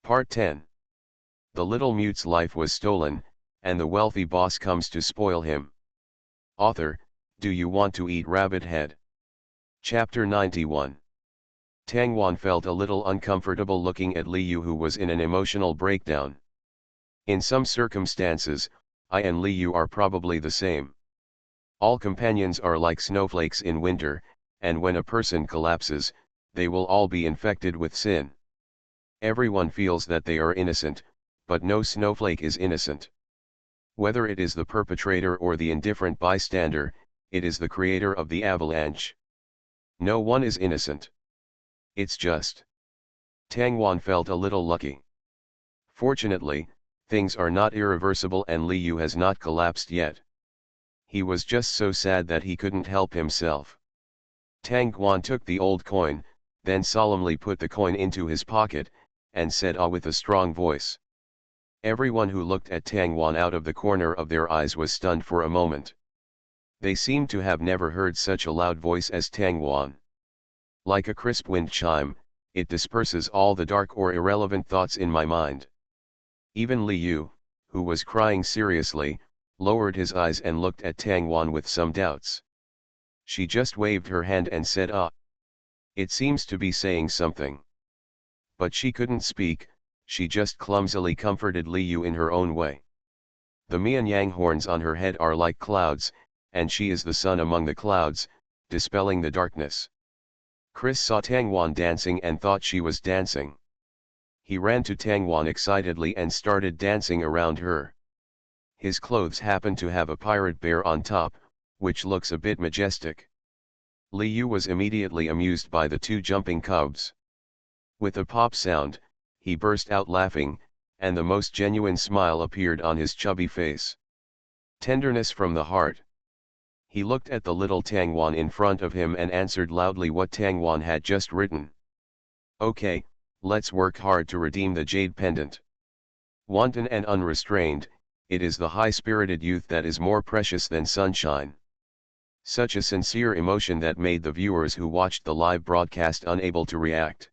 Part 10. The little mute's life was stolen, and the wealthy boss comes to spoil him. Author, do you want to eat rabbit head? Chapter 91. Tang Wan felt a little uncomfortable looking at Li Yu, who was in an emotional breakdown. In some circumstances, I and Li Yu are probably the same. All companions are like snowflakes in winter, and when a person collapses, they will all be infected with sin. Everyone feels that they are innocent, but no snowflake is innocent. Whether it is the perpetrator or the indifferent bystander, it is the creator of the avalanche. No one is innocent. It's just. Tang Wan felt a little lucky. Fortunately, things are not irreversible and Li Yu has not collapsed yet. He was just so sad that he couldn't help himself. Tang Wan took the old coin, then solemnly put the coin into his pocket, and said ah with a strong voice. Everyone who looked at Tang Wan out of the corner of their eyes was stunned for a moment. They seemed to have never heard such a loud voice as Tang Wan. Like a crisp wind chime, it disperses all the dark or irrelevant thoughts in my mind. Even Li Yu, who was crying seriously, lowered his eyes and looked at Tang Wan with some doubts. She just waved her hand and said ah. It seems to be saying something. But she couldn't speak, she just clumsily comforted Li Yu in her own way. The Mian Yang horns on her head are like clouds, and she is the sun among the clouds, dispelling the darkness. Chris saw Tang Wan dancing and thought she was dancing. He ran to Tang Wan excitedly and started dancing around her. His clothes happen to have a pirate bear on top, which looks a bit majestic. Li Yu was immediately amused by the two jumping cubs. With a pop sound, he burst out laughing, and the most genuine smile appeared on his chubby face. Tenderness from the heart. He looked at the little Tang Wan in front of him and answered loudly what Tang Wan had just written. Okay, let's work hard to redeem the jade pendant. Wanton and unrestrained, it is the high-spirited youth that is more precious than sunshine. Such a sincere emotion that made the viewers who watched the live broadcast unable to react.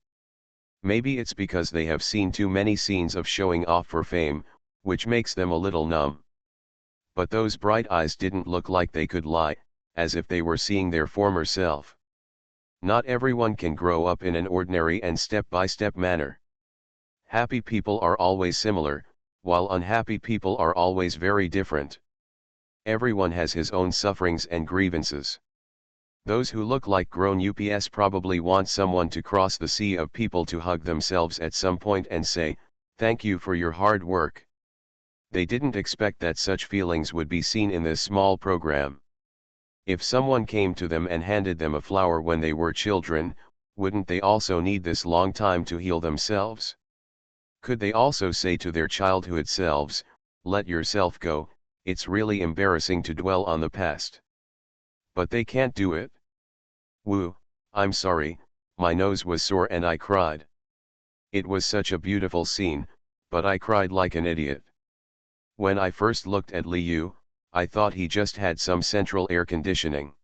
Maybe it's because they have seen too many scenes of showing off for fame, which makes them a little numb. But those bright eyes didn't look like they could lie, as if they were seeing their former self. Not everyone can grow up in an ordinary and step-by-step manner. Happy people are always similar, while unhappy people are always very different. Everyone has his own sufferings and grievances. Those who look like grown ups probably want someone to cross the sea of people to hug themselves at some point and say, "Thank you for your hard work." They didn't expect that such feelings would be seen in this small program. If someone came to them and handed them a flower when they were children, wouldn't they also need this long time to heal themselves? Could they also say to their childhood selves, "Let yourself go, it's really embarrassing to dwell on the past"? But they can't do it. Woo, I'm sorry, my nose was sore and I cried. It was such a beautiful scene, but I cried like an idiot. When I first looked at Li Yu, I thought he just had some central air conditioning.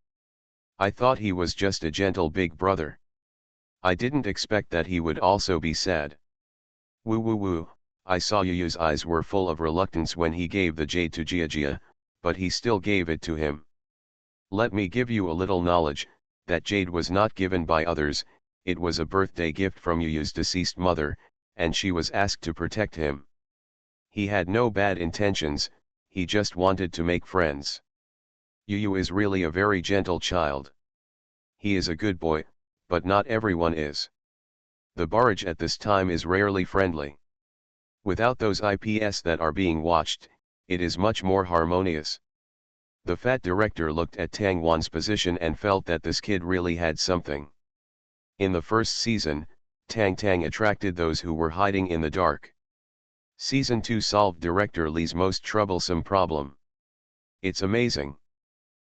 I thought he was just a gentle big brother. I didn't expect that he would also be sad. Woo woo woo, I saw Yuyu's eyes were full of reluctance when he gave the jade to Jia, but he still gave it to him. Let me give you a little knowledge, that jade was not given by others, it was a birthday gift from Yuyu's deceased mother, and she was asked to protect him. He had no bad intentions, he just wanted to make friends. Yuyu is really a very gentle child. He is a good boy, but not everyone is. The barrage at this time is rarely friendly. Without those IPs that are being watched, it is much more harmonious. The fat director looked at Tang Wan's position and felt that this kid really had something. In the first season, Tang Tang attracted those who were hiding in the dark. Season 2 solved Director Li's most troublesome problem. It's amazing.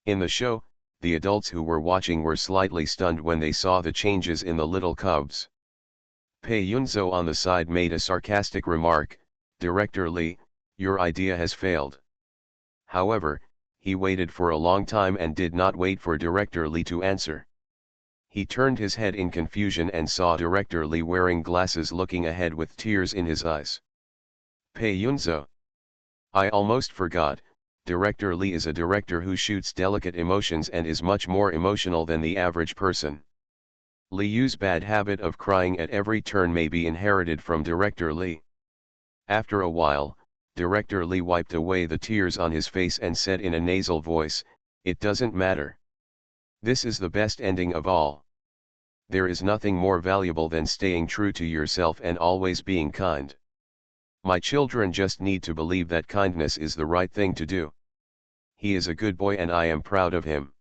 In the show, the adults who were watching were slightly stunned when they saw the changes in the little cubs. Pei Yunzhou on the side made a sarcastic remark, "Director Li, your idea has failed." However, he waited for a long time and did not wait for Director Li to answer. He turned his head in confusion and saw Director Lee wearing glasses looking ahead with tears in his eyes. Pei Yunzo. I almost forgot, Director Lee is a director who shoots delicate emotions and is much more emotional than the average person. Li Yu's bad habit of crying at every turn may be inherited from Director Lee. After a while, Director Lee wiped away the tears on his face and said in a nasal voice, "It doesn't matter. This is the best ending of all. There is nothing more valuable than staying true to yourself and always being kind. My children just need to believe that kindness is the right thing to do. He is a good boy and I am proud of him.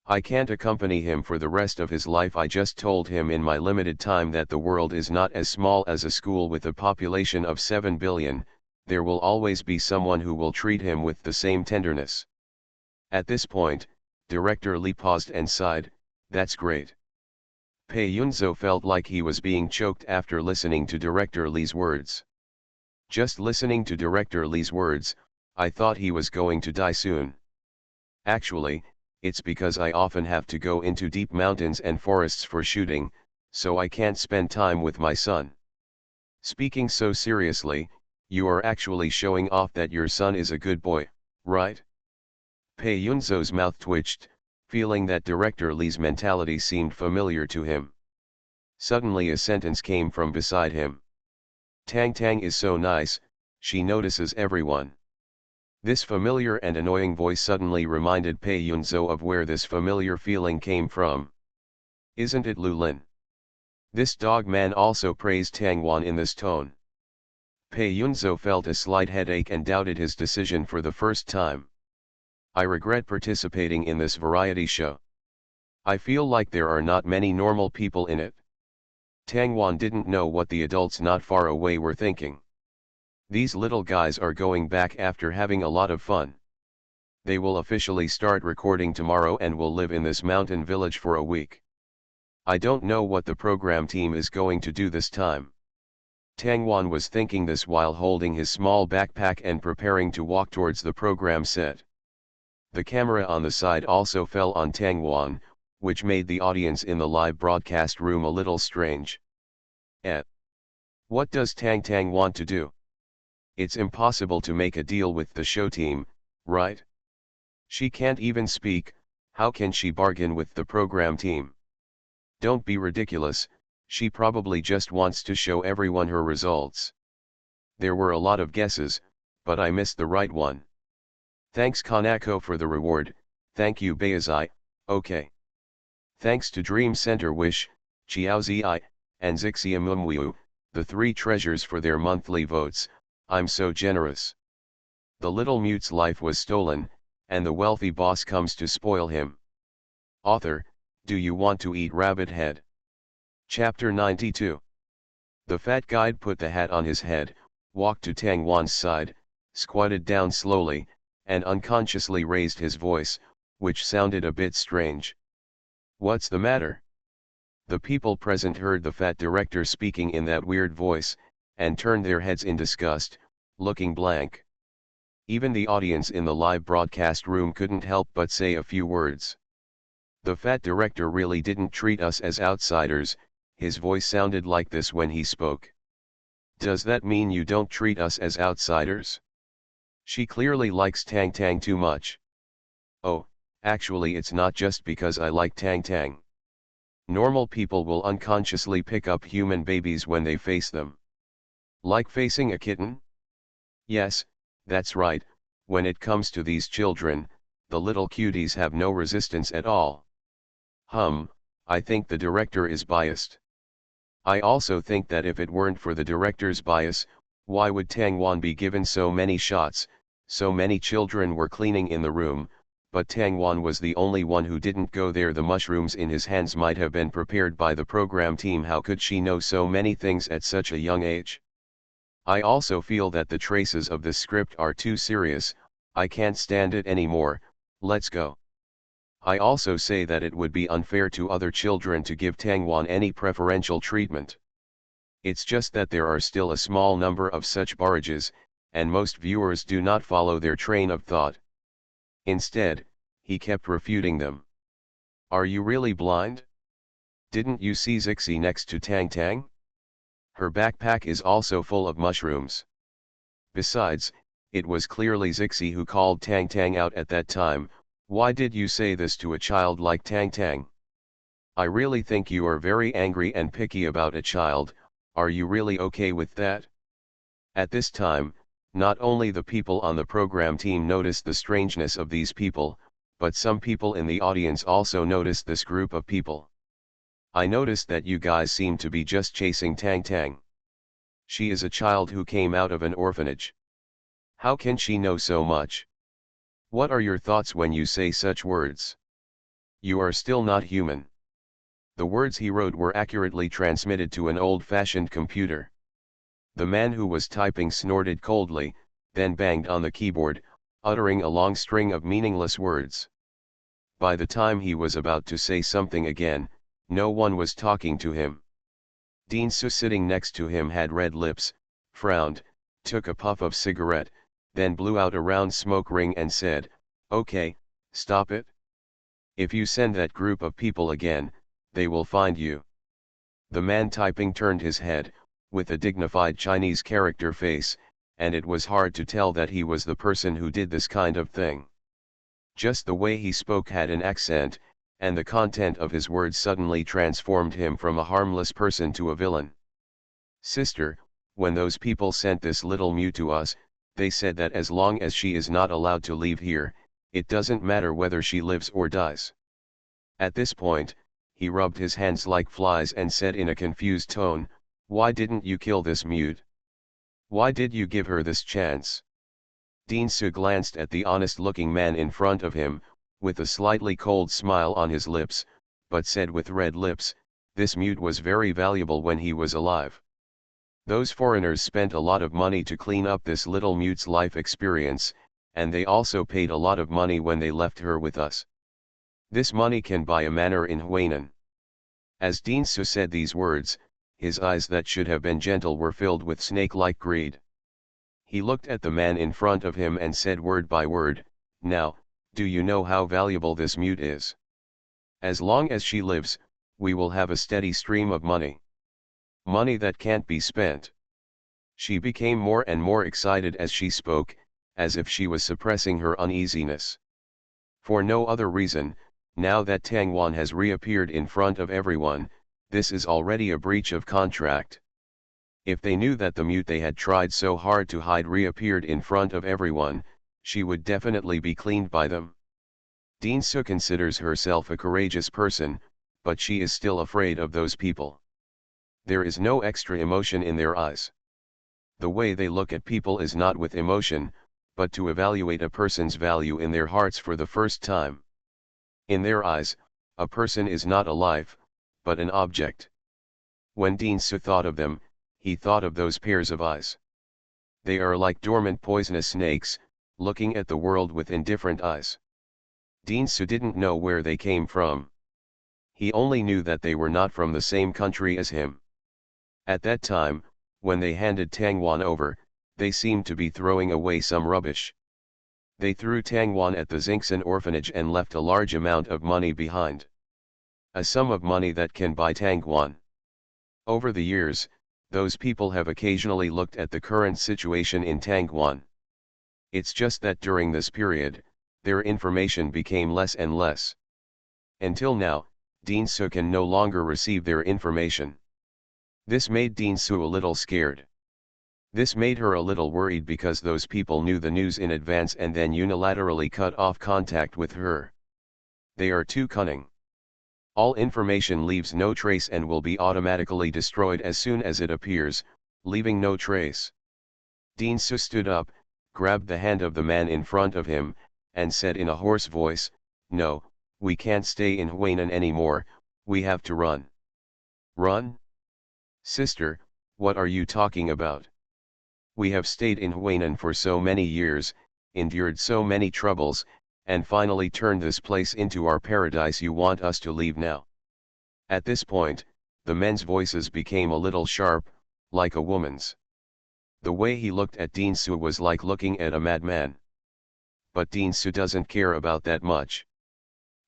I can't accompany him for the rest of his life. I just told him in my limited time that the world is not as small as a school with a population of 7 billion, there will always be someone who will treat him with the same tenderness." At this point, Director Lee paused and sighed, "That's great." Pei Yunzo felt like he was being choked after listening to Director Lee's words. Just listening to Director Lee's words, I thought he was going to die soon. Actually, it's because I often have to go into deep mountains and forests for shooting, so I can't spend time with my son. Speaking so seriously, you are actually showing off that your son is a good boy, right? Pei Yunzo's mouth twitched, feeling that Director Lee's mentality seemed familiar to him. Suddenly a sentence came from beside him. "Tang Tang is so nice, she notices everyone." This familiar and annoying voice suddenly reminded Pei Yunzo of where this familiar feeling came from. Isn't it Lu Lin? This dog man also praised Tang Wan in this tone. Pei Yunzo felt a slight headache and doubted his decision for the first time. I regret participating in this variety show. I feel like there are not many normal people in it. Tang Wan didn't know what the adults not far away were thinking. These little guys are going back after having a lot of fun. They will officially start recording tomorrow and will live in this mountain village for a week. I don't know what the program team is going to do this time. Tang Wan was thinking this while holding his small backpack and preparing to walk towards the program set. The camera on the side also fell on Tang Wan, which made the audience in the live broadcast room a little strange. What does Tang Tang want to do? It's impossible to make a deal with the show team, right? She can't even speak, how can she bargain with the program team? Don't be ridiculous, she probably just wants to show everyone her results. There were a lot of guesses, but I missed the right one. Thanks Kanako for the reward, thank you Bayazai, okay. Thanks to Dream Center Wish, Chiaozi, and Zixia Mumwiu, the three treasures for their monthly votes, I'm so generous. The little mute's life was stolen, and the wealthy boss comes to spoil him. Author, do you want to eat rabbit head? Chapter 92. The fat guide put the hat on his head, walked to Tang Wan's side, squatted down slowly, and unconsciously raised his voice, which sounded a bit strange. What's the matter? The people present heard the fat director speaking in that weird voice, and turned their heads in disgust, looking blank. Even the audience in the live broadcast room couldn't help but say a few words. The fat director really didn't treat us as outsiders, his voice sounded like this when he spoke. Does that mean you don't treat us as outsiders? She clearly likes Tang Tang too much. Oh, actually it's not just because I like Tang Tang. Normal people will unconsciously pick up human babies when they face them. Like facing a kitten? Yes, that's right, when it comes to these children, the little cuties have no resistance at all. I think the director is biased. I also think that if it weren't for the director's bias, why would Tang Wan be given so many shots? So many children were cleaning in the room, but Tang Wan was the only one who didn't go there. The mushrooms in his hands might have been prepared by the program team. How could she know so many things at such a young age? I also feel that the traces of this script are too serious, I can't stand it anymore, let's go. I also say that it would be unfair to other children to give Tang Wan any preferential treatment. It's just that there are still a small number of such barrages, and most viewers do not follow their train of thought. Instead, he kept refuting them. Are you really blind? Didn't you see Zixi next to Tang Tang? Her backpack is also full of mushrooms. Besides, it was clearly Zixi who called Tang Tang out at that time. Why did you say this to a child like Tang Tang? I really think you are very angry and picky about a child. Are you really okay with that? At this time, not only the people on the program team noticed the strangeness of these people, but some people in the audience also noticed this group of people. I noticed that you guys seem to be just chasing Tang Tang. She is a child who came out of an orphanage. How can she know so much? What are your thoughts when you say such words? You are still not human. The words he wrote were accurately transmitted to an old-fashioned computer. The man who was typing snorted coldly, then banged on the keyboard, uttering a long string of meaningless words. By the time he was about to say something again, no one was talking to him. Dean Su sitting next to him had red lips, frowned, took a puff of cigarette, then blew out a round smoke ring and said, "Okay, stop it. If you send that group of people again, they will find you." The man typing turned his head, with a dignified Chinese character face, and it was hard to tell that he was the person who did this kind of thing. Just the way he spoke had an accent, and the content of his words suddenly transformed him from a harmless person to a villain. "Sister, when those people sent this little Mew to us, they said that as long as she is not allowed to leave here, it doesn't matter whether she lives or dies." At this point, he rubbed his hands like flies and said in a confused tone, "Why didn't you kill this mute? Why did you give her this chance?" Dean Su glanced at the honest-looking man in front of him, with a slightly cold smile on his lips, but said with red lips, "This mute was very valuable when he was alive. Those foreigners spent a lot of money to clean up this little mute's life experience, and they also paid a lot of money when they left her with us. This money can buy a manor in Huainan." As Dean Su said these words, his eyes that should have been gentle were filled with snake-like greed. He looked at the man in front of him and said word by word, "Now, do you know how valuable this mute is? As long as she lives, we will have a steady stream of money. Money that can't be spent." She became more and more excited as she spoke, as if she was suppressing her uneasiness. For no other reason, now that Tang Wan has reappeared in front of everyone, this is already a breach of contract. If they knew that the mute they had tried so hard to hide reappeared in front of everyone, she would definitely be cleaned by them. Dean Su considers herself a courageous person, but she is still afraid of those people. There is no extra emotion in their eyes. The way they look at people is not with emotion, but to evaluate a person's value in their hearts for the first time. In their eyes, a person is not alive, but an object. When Dean Su thought of them, he thought of those pairs of eyes. They are like dormant poisonous snakes, looking at the world with indifferent eyes. Dean Su didn't know where they came from. He only knew that they were not from the same country as him. At that time, when they handed Tang Wan over, they seemed to be throwing away some rubbish. They threw Tang Wan at the Xingxin orphanage and left a large amount of money behind. A sum of money that can buy Tang Wan. Over the years, those people have occasionally looked at the current situation in Tang Wan. It's just that during this period, their information became less and less. Until now, Dean Su can no longer receive their information. This made Dean Su a little scared. This made her a little worried because those people knew the news in advance and then unilaterally cut off contact with her. They are too cunning. All information leaves no trace and will be automatically destroyed as soon as it appears, leaving no trace. Dean Su stood up, grabbed the hand of the man in front of him, and said in a hoarse voice, "No, we can't stay in Huainan anymore, we have to run." "Run? Sister, what are you talking about? We have stayed in Huainan for so many years, endured so many troubles, and finally turned this place into our paradise. You want us to leave now?" At this point, the men's voices became a little sharp, like a woman's. The way he looked at Dean Su was like looking at a madman. But Dean Su doesn't care about that much.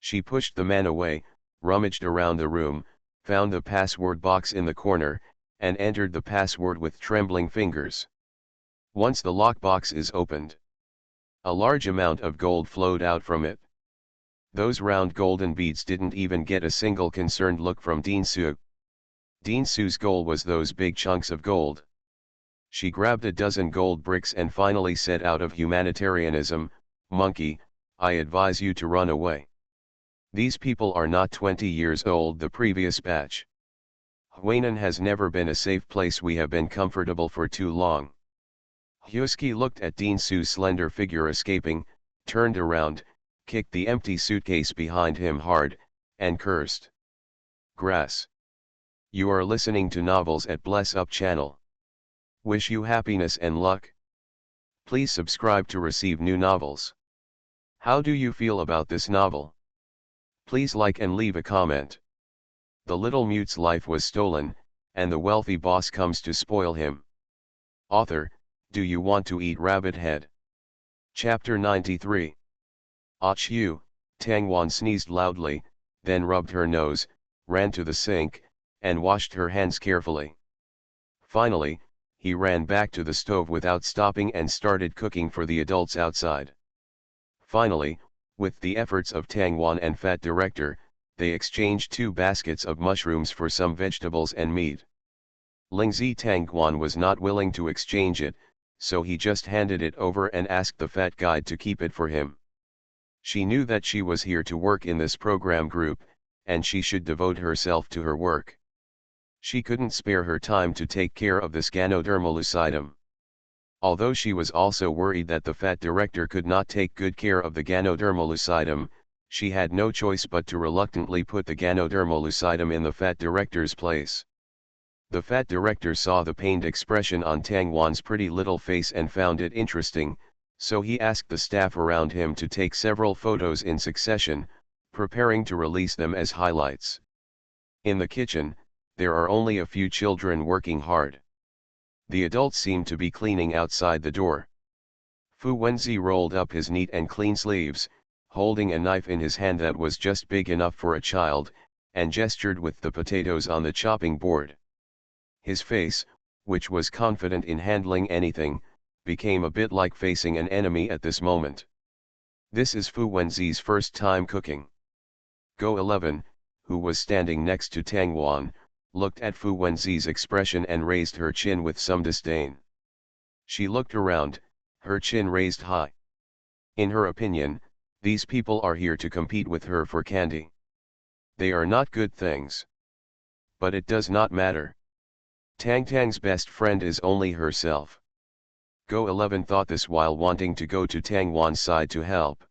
She pushed the man away, rummaged around the room, found the password box in the corner, and entered the password with trembling fingers. Once the lockbox is opened, a large amount of gold flowed out from it. Those round golden beads didn't even get a single concerned look from Dinsu. Dinsu's goal was those big chunks of gold. She grabbed a dozen gold bricks and finally said, out of humanitarianism, "Monkey, I advise you to run away. These people are not 20 years old, the previous batch. Huainan has never been a safe place, we have been comfortable for too long." Husky looked at Dinsu's slender figure escaping, turned around, kicked the empty suitcase behind him hard, and cursed. Grass. You are listening to Novels at Bless Up channel. Wish you happiness and luck. Please subscribe to receive new novels. How do you feel about this novel? Please like and leave a comment. The little mute's life was stolen, and the wealthy boss comes to spoil him. Author, do you want to eat rabbit head? Chapter 93. Achoo, Tangwan sneezed loudly, then rubbed her nose, ran to the sink, and washed her hands carefully. Finally, he ran back to the stove without stopping and started cooking for the adults outside. Finally, with the efforts of Tangwan and Fat Director, they exchanged 2 baskets of mushrooms for some vegetables and meat. Lingzi Tangwan was not willing to exchange it, so he just handed it over and asked the fat guide to keep it for him. She knew that she was here to work in this program group, and she should devote herself to her work. She couldn't spare her time to take care of this Ganoderma lucidum. Although she was also worried that the Fat Director could not take good care of the Ganoderma lucidum, she had no choice but to reluctantly put the Ganoderma lucidum in the Fat Director's place. The Fat Director saw the pained expression on Tangwan's pretty little face and found it interesting, so he asked the staff around him to take several photos in succession, preparing to release them as highlights. In the kitchen, there are only a few children working hard. The adults seem to be cleaning outside the door. Fu Wenzi rolled up his neat and clean sleeves, holding a knife in his hand that was just big enough for a child, and gestured with the potatoes on the chopping board. His face, which was confident in handling anything, became a bit like facing an enemy at this moment. This is Fu Wenzi's first time cooking. Go 11, who was standing next to Tangwan, looked at Fu Wenzi's expression and raised her chin with some disdain. She looked around, her chin raised high. In her opinion, these people are here to compete with her for candy. They are not good things. But it does not matter. Tang Tang's best friend is only herself. Go 11 thought this while wanting to go to Tangwan's side to help.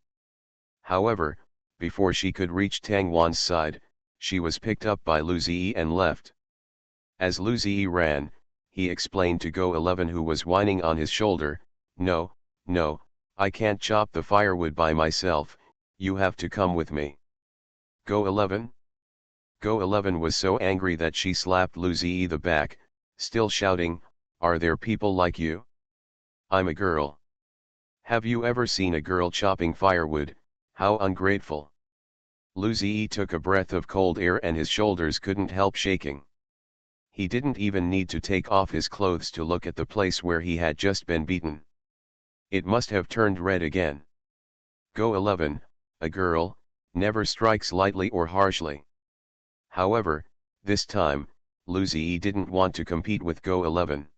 However, before she could reach Tangwan's side, she was picked up by Lu Ziyi and left. As Lu Ziyi ran, he explained to Go 11, who was whining on his shoulder, No, I can't chop the firewood by myself, you have to come with me." Go 11? Go 11 was so angry that she slapped Lu Ziyi the back, still shouting, "Are there people like you? I'm a girl. Have you ever seen a girl chopping firewood? How ungrateful." Lu Ziyi took a breath of cold air and his shoulders couldn't help shaking. He didn't even need to take off his clothes to look at the place where he had just been beaten. It must have turned red again. Go 11, a girl, never strikes lightly or harshly. However, this time, Lu Ziyi didn't want to compete with Go 11.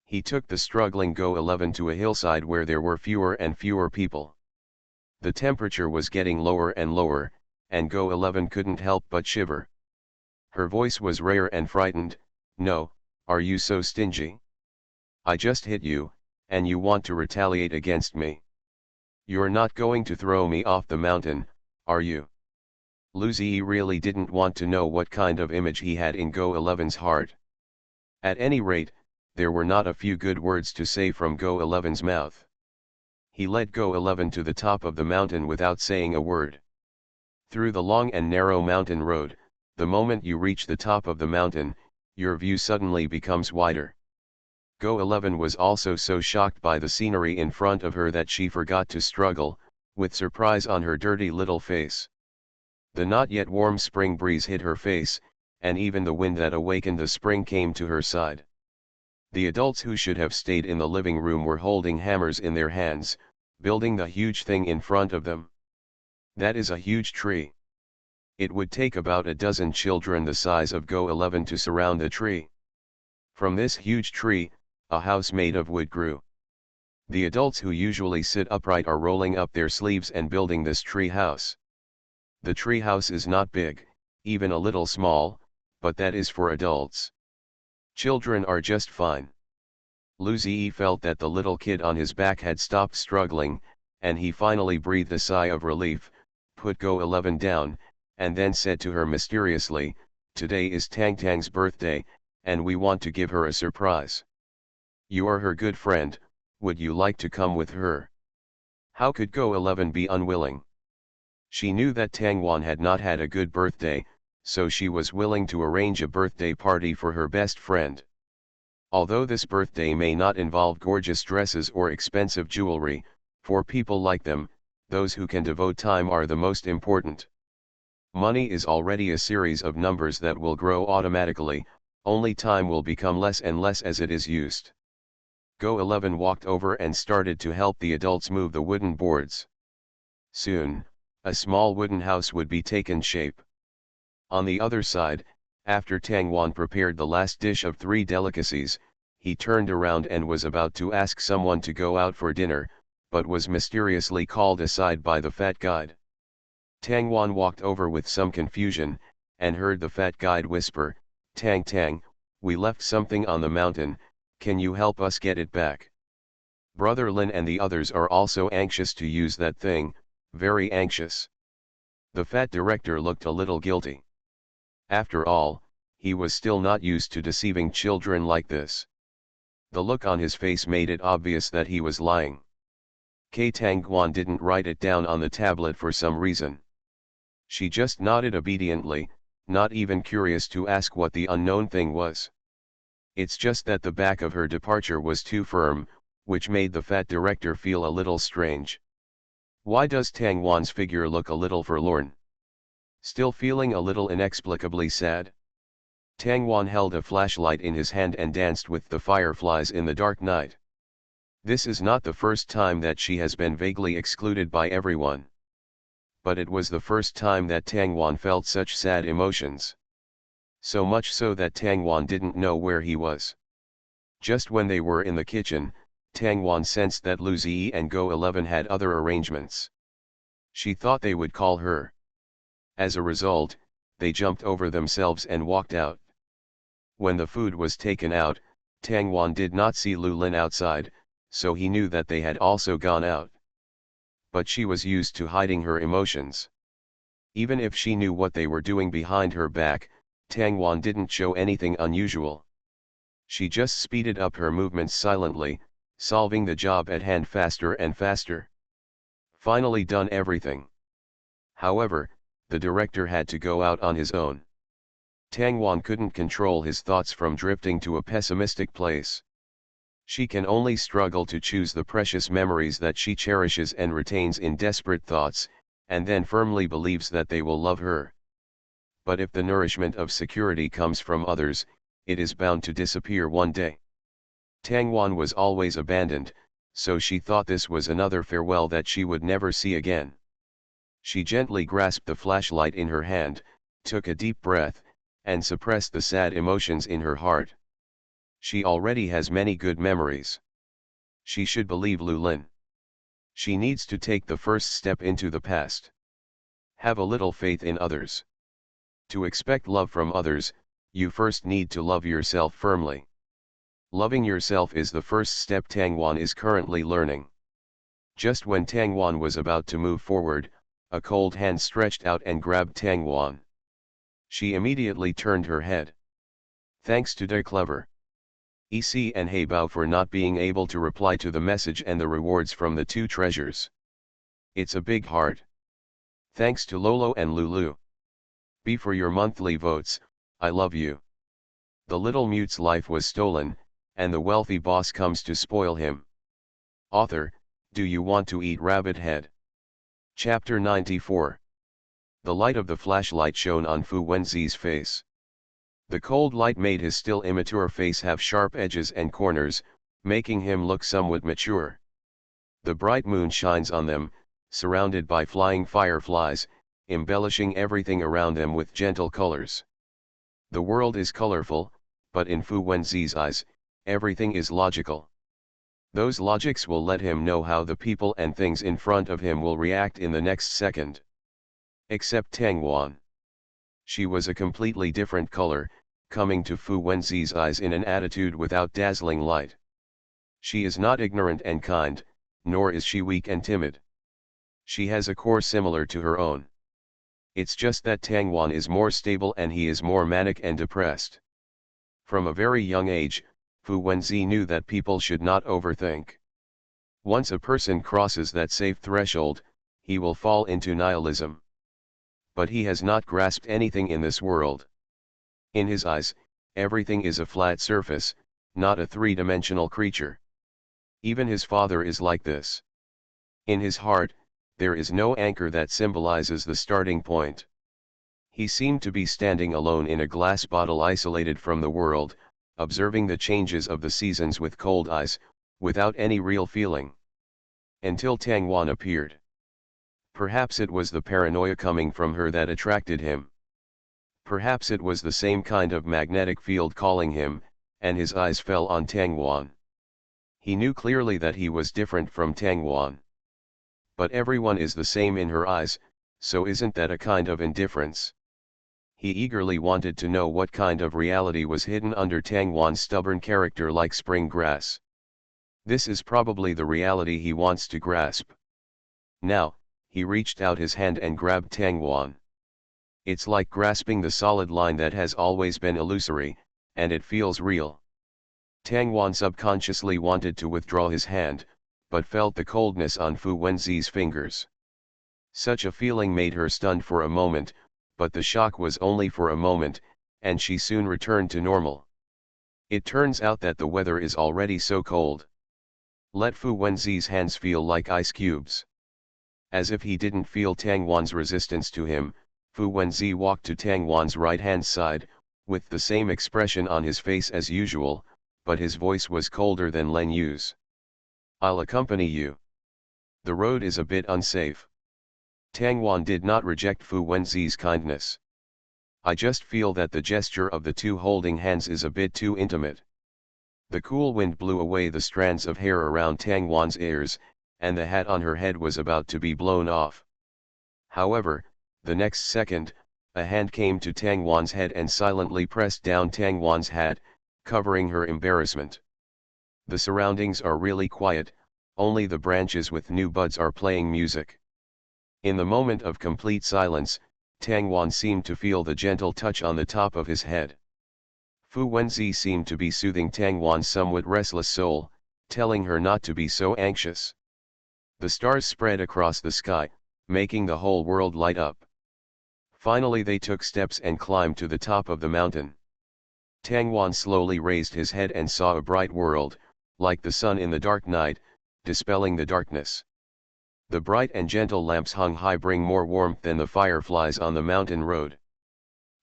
He took the struggling Go 11 to a hillside where there were fewer and fewer people. The temperature was getting lower and lower, and Go 11 couldn't help but shiver. Her voice was rare and frightened. "No, are you so stingy? I just hit you, and you want to retaliate against me? You're not going to throw me off the mountain, are you?" Lu Ziyi really didn't want to know what kind of image he had in Go 11's heart. At any rate, there were not a few good words to say from Go 11's mouth. He led Go 11 to the top of the mountain without saying a word. Through the long and narrow mountain road, the moment you reach the top of the mountain, your view suddenly becomes wider. Go 11 was also so shocked by the scenery in front of her that she forgot to struggle, with surprise on her dirty little face. The not yet warm spring breeze hit her face, and even the wind that awakened the spring came to her side. The adults who should have stayed in the living room were holding hammers in their hands, building the huge thing in front of them. That is a huge tree. It would take about a dozen children the size of Go 11 to surround the tree. From this huge tree, a house made of wood grew. The adults who usually sit upright are rolling up their sleeves and building this tree house. The tree house is not big, even a little small, but that is for adults. Children are just fine. Luzi felt that the little kid on his back had stopped struggling, and he finally breathed a sigh of relief, put Go 11 down, and then said to her mysteriously, "Today is Tang Tang's birthday, and we want to give her a surprise. You are her good friend, would you like to come with her?" How could Go 11 be unwilling? She knew that Tang Wan had not had a good birthday, so she was willing to arrange a birthday party for her best friend. Although this birthday may not involve gorgeous dresses or expensive jewelry, for people like them, those who can devote time are the most important. Money is already a series of numbers that will grow automatically, only time will become less and less as it is used. Go 11 walked over and started to help the adults move the wooden boards. Soon, a small wooden house would be taken shape. On the other side, after Tang Wan prepared the last dish of 3 delicacies, he turned around and was about to ask someone to go out for dinner, but was mysteriously called aside by the fat guide. Tang Wan walked over with some confusion, and heard the fat guide whisper, "Tang Tang, we left something on the mountain, can you help us get it back?" Brother Lin and the others are also anxious to use that thing, very anxious. The fat director looked a little guilty. After all, he was still not used to deceiving children like this. The look on his face made it obvious that he was lying. Tang Guan didn't write it down on the tablet for some reason. She just nodded obediently, not even curious to ask what the unknown thing was. It's just that the back of her departure was too firm, which made the fat director feel a little strange. Why does Tang Wan's figure look a little forlorn? Still feeling a little inexplicably sad? Tang Wan held a flashlight in his hand and danced with the fireflies in the dark night. This is not the first time that she has been vaguely excluded by everyone. But it was the first time that Tang Wan felt such sad emotions. So much so that Tang Wan didn't know where he was. Just when they were in the kitchen, Tang Wan sensed that Lu Ziyi and Go 11 had other arrangements. She thought they would call her. As a result, they jumped over themselves and walked out. When the food was taken out, Tang Wan did not see Lu Lin outside, so he knew that they had also gone out. But she was used to hiding her emotions. Even if she knew what they were doing behind her back, Tang Wan didn't show anything unusual. She just speeded up her movements silently, solving the job at hand faster and faster. Finally done everything. However, the director had to go out on his own. Tang Wan couldn't control his thoughts from drifting to a pessimistic place. She can only struggle to choose the precious memories that she cherishes and retains in desperate thoughts, and then firmly believes that they will love her. But if the nourishment of security comes from others, it is bound to disappear one day. Tang Wan was always abandoned, so she thought this was another farewell that she would never see again. She gently grasped the flashlight in her hand, took a deep breath, and suppressed the sad emotions in her heart. She already has many good memories. She should believe Lu Lin. She needs to take the first step into the past. Have a little faith in others. To expect love from others, you first need to love yourself firmly. Loving yourself is the first step Tang Wan is currently learning. Just when Tang Wan was about to move forward, a cold hand stretched out and grabbed Tang Wan. She immediately turned her head. Thanks to De Clever, EC and He Bao for not being able to reply to the message and the rewards from the 2 treasures. It's a big heart. Thanks to Lolo and Lulu. B for your monthly votes, I love you. The little mute's life was stolen, and the wealthy boss comes to spoil him. Author, do you want to eat rabbit head? Chapter 94. The light of the flashlight shone on Fu Wenzi's face. The cold light made his still immature face have sharp edges and corners, making him look somewhat mature. The bright moon shines on them, surrounded by flying fireflies, embellishing everything around them with gentle colors. The world is colorful, but in Fu Wenzi's eyes, everything is logical. Those logics will let him know how the people and things in front of him will react in the next second. Except Tang Wan. She was a completely different color, coming to Fu Wenzi's eyes in an attitude without dazzling light. She is not ignorant and kind, nor is she weak and timid. She has a core similar to her own. It's just that Tang Wan is more stable and he is more manic and depressed. From a very young age, Fu Wenzi knew that people should not overthink. Once a person crosses that safe threshold, he will fall into nihilism. But he has not grasped anything in this world. In his eyes, everything is a flat surface, not a three-dimensional creature. Even his father is like this. In his heart, there is no anchor that symbolizes the starting point. He seemed to be standing alone in a glass bottle isolated from the world, observing the changes of the seasons with cold eyes, without any real feeling. Until Tang Wan appeared. Perhaps it was the paranoia coming from her that attracted him. Perhaps it was the same kind of magnetic field calling him, and his eyes fell on Tang Wan. He knew clearly that he was different from Tang Wan. But everyone is the same in her eyes, so isn't that a kind of indifference? He eagerly wanted to know what kind of reality was hidden under Tang Wan's stubborn character like spring grass. This is probably the reality he wants to grasp. Now, he reached out his hand and grabbed Tang Wan. It's like grasping the solid line that has always been illusory, and it feels real. Tang Wan subconsciously wanted to withdraw his hand, but felt the coldness on Fu Wenzi's fingers. Such a feeling made her stunned for a moment, but the shock was only for a moment, and she soon returned to normal. It turns out that the weather is already so cold. Let Fu Wenzi's hands feel like ice cubes. As if he didn't feel Tang Wan's resistance to him, Fu Wenzi walked to Tang Wan's right-hand side, with the same expression on his face as usual, but his voice was colder than Len Yu's. I'll accompany you. The road is a bit unsafe. Tang Wan did not reject Fu Wenzi's kindness. I just feel that the gesture of the two holding hands is a bit too intimate. The cool wind blew away the strands of hair around Tang Wan's ears, and the hat on her head was about to be blown off. However, the next second, a hand came to Tang Wan's head and silently pressed down Tang Wan's hat, covering her embarrassment. The surroundings are really quiet, only the branches with new buds are playing music. In the moment of complete silence, Tang Wan seemed to feel the gentle touch on the top of his head. Fu Wenzi seemed to be soothing Tang Wan's somewhat restless soul, telling her not to be so anxious. The stars spread across the sky, making the whole world light up. Finally they took steps and climbed to the top of the mountain. Tang Wan slowly raised his head and saw a bright world, like the sun in the dark night, dispelling the darkness. The bright and gentle lamps hung high bring more warmth than the fireflies on the mountain road.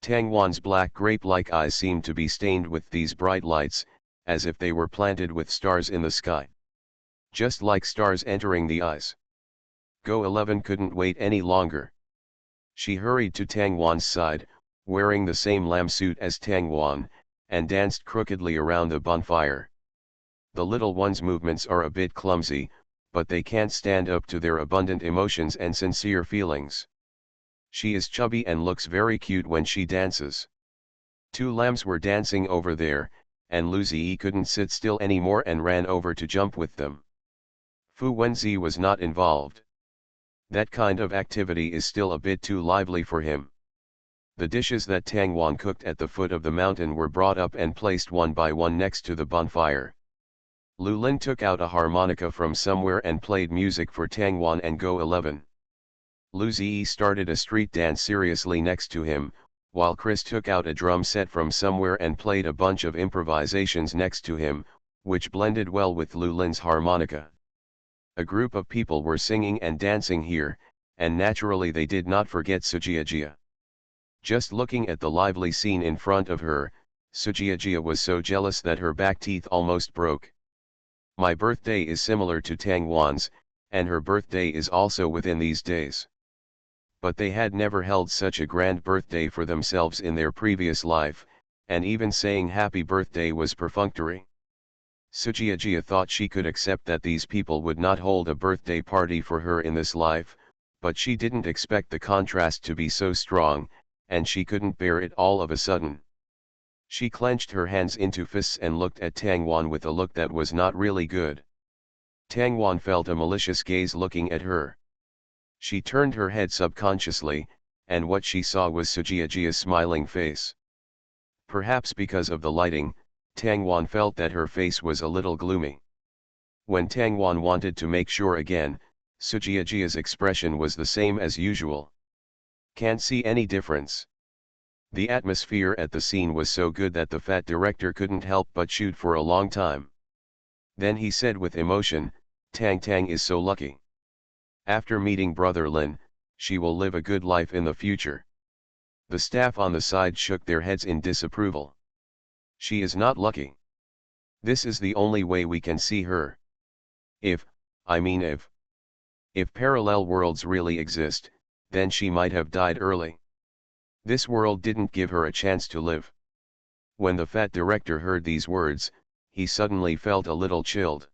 Tang Wan's black grape-like eyes seemed to be stained with these bright lights, as if they were planted with stars in the sky. Just like stars entering the eyes. Go 11 couldn't wait any longer. She hurried to Tang Wan's side, wearing the same lamb suit as Tang Wan, and danced crookedly around the bonfire. The little one's movements are a bit clumsy, but they can't stand up to their abundant emotions and sincere feelings. She is chubby and looks very cute when she dances. Two lambs were dancing over there, and Lu Ziyi couldn't sit still anymore and ran over to jump with them. Fu Wenzi was not involved. That kind of activity is still a bit too lively for him. The dishes that Tang Wan cooked at the foot of the mountain were brought up and placed one by one next to the bonfire. Lu Lin took out a harmonica from somewhere and played music for Tang Wan and Go 11. Lu Ziyi started a street dance seriously next to him, while Chris took out a drum set from somewhere and played a bunch of improvisations next to him, which blended well with Lu Lin's harmonica. A group of people were singing and dancing here, and naturally they did not forget Sujiajia. Just looking at the lively scene in front of her, Sujiajia was so jealous that her back teeth almost broke. My birthday is similar to Tang Wan's, and her birthday is also within these days. But they had never held such a grand birthday for themselves in their previous life, and even saying happy birthday was perfunctory. Sujiajia thought she could accept that these people would not hold a birthday party for her in this life, but she didn't expect the contrast to be so strong, and she couldn't bear it all of a sudden. She clenched her hands into fists and looked at Tang Wan with a look that was not really good. Tang Wan felt a malicious gaze looking at her. She turned her head subconsciously, and what she saw was Sujiajia's smiling face. Perhaps because of the lighting, Tang Wan felt that her face was a little gloomy. When Tang Wan wanted to make sure again, Sujiajia's expression was the same as usual. Can't see any difference. The atmosphere at the scene was so good that the fat director couldn't help but shoot for a long time. Then he said with emotion, Tang Tang is so lucky. After meeting Brother Lin, she will live a good life in the future. The staff on the side shook their heads in disapproval. She is not lucky. This is the only way we can see her. If parallel worlds really exist, then she might have died early. This world didn't give her a chance to live. When the fat director heard these words, he suddenly felt a little chilled.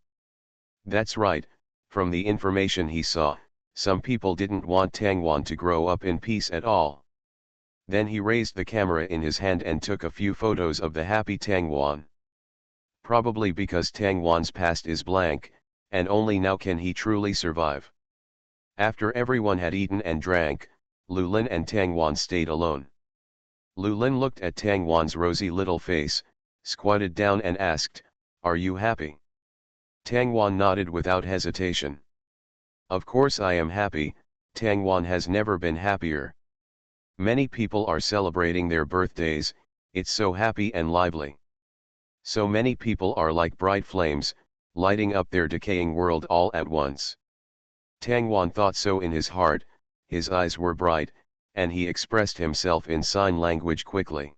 That's right, from the information he saw, some people didn't want Tang Wan to grow up in peace at all. Then he raised the camera in his hand and took a few photos of the happy Tang Wan. Probably because Tang Wan's past is blank, and only now can he truly survive. After everyone had eaten and drank, Lu Lin and Tang Wan stayed alone. Lu Lin looked at Tang Wan's rosy little face, squatted down and asked, "Are you happy?" Tang Wan nodded without hesitation. "Of course I am happy." Tang Wan has never been happier. Many people are celebrating their birthdays, it's so happy and lively. So many people are like bright flames, lighting up their decaying world all at once. Tang Wan thought so in his heart, his eyes were bright, and he expressed himself in sign language quickly.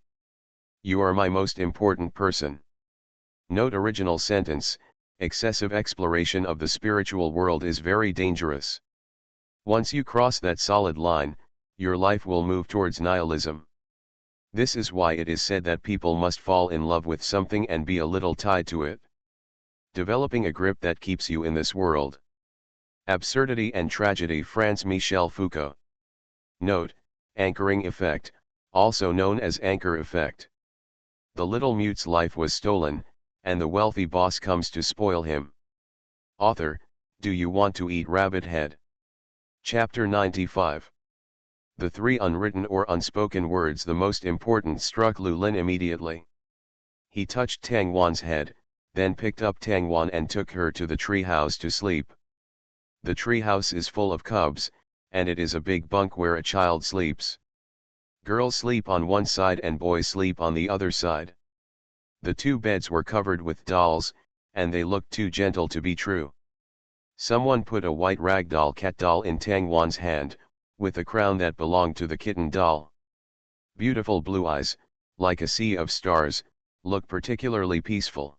"You are my most important person." Note original sentence, excessive exploration of the spiritual world is very dangerous. Once you cross that solid line, your life will move towards nihilism. This is why it is said that people must fall in love with something and be a little tied to it. Developing a grip that keeps you in this world. Absurdity and Tragedy, Franz Michel Foucault. Note, anchoring effect, also known as anchor effect. The little mute's life was stolen, and the wealthy boss comes to spoil him. Author, do you want to eat rabbit head? Chapter 95. The three unwritten or unspoken words the most important struck Lu Lin immediately. He touched Tang Wan's head, then picked up Tang Wan and took her to the tree house to sleep. The tree house is full of cubs, and it is a big bunk where a child sleeps. Girls sleep on one side and boys sleep on the other side. The two beds were covered with dolls, and they looked too gentle to be true. Someone put a white ragdoll cat doll in Tang Wan's hand, with a crown that belonged to the kitten doll. Beautiful blue eyes, like a sea of stars, look particularly peaceful.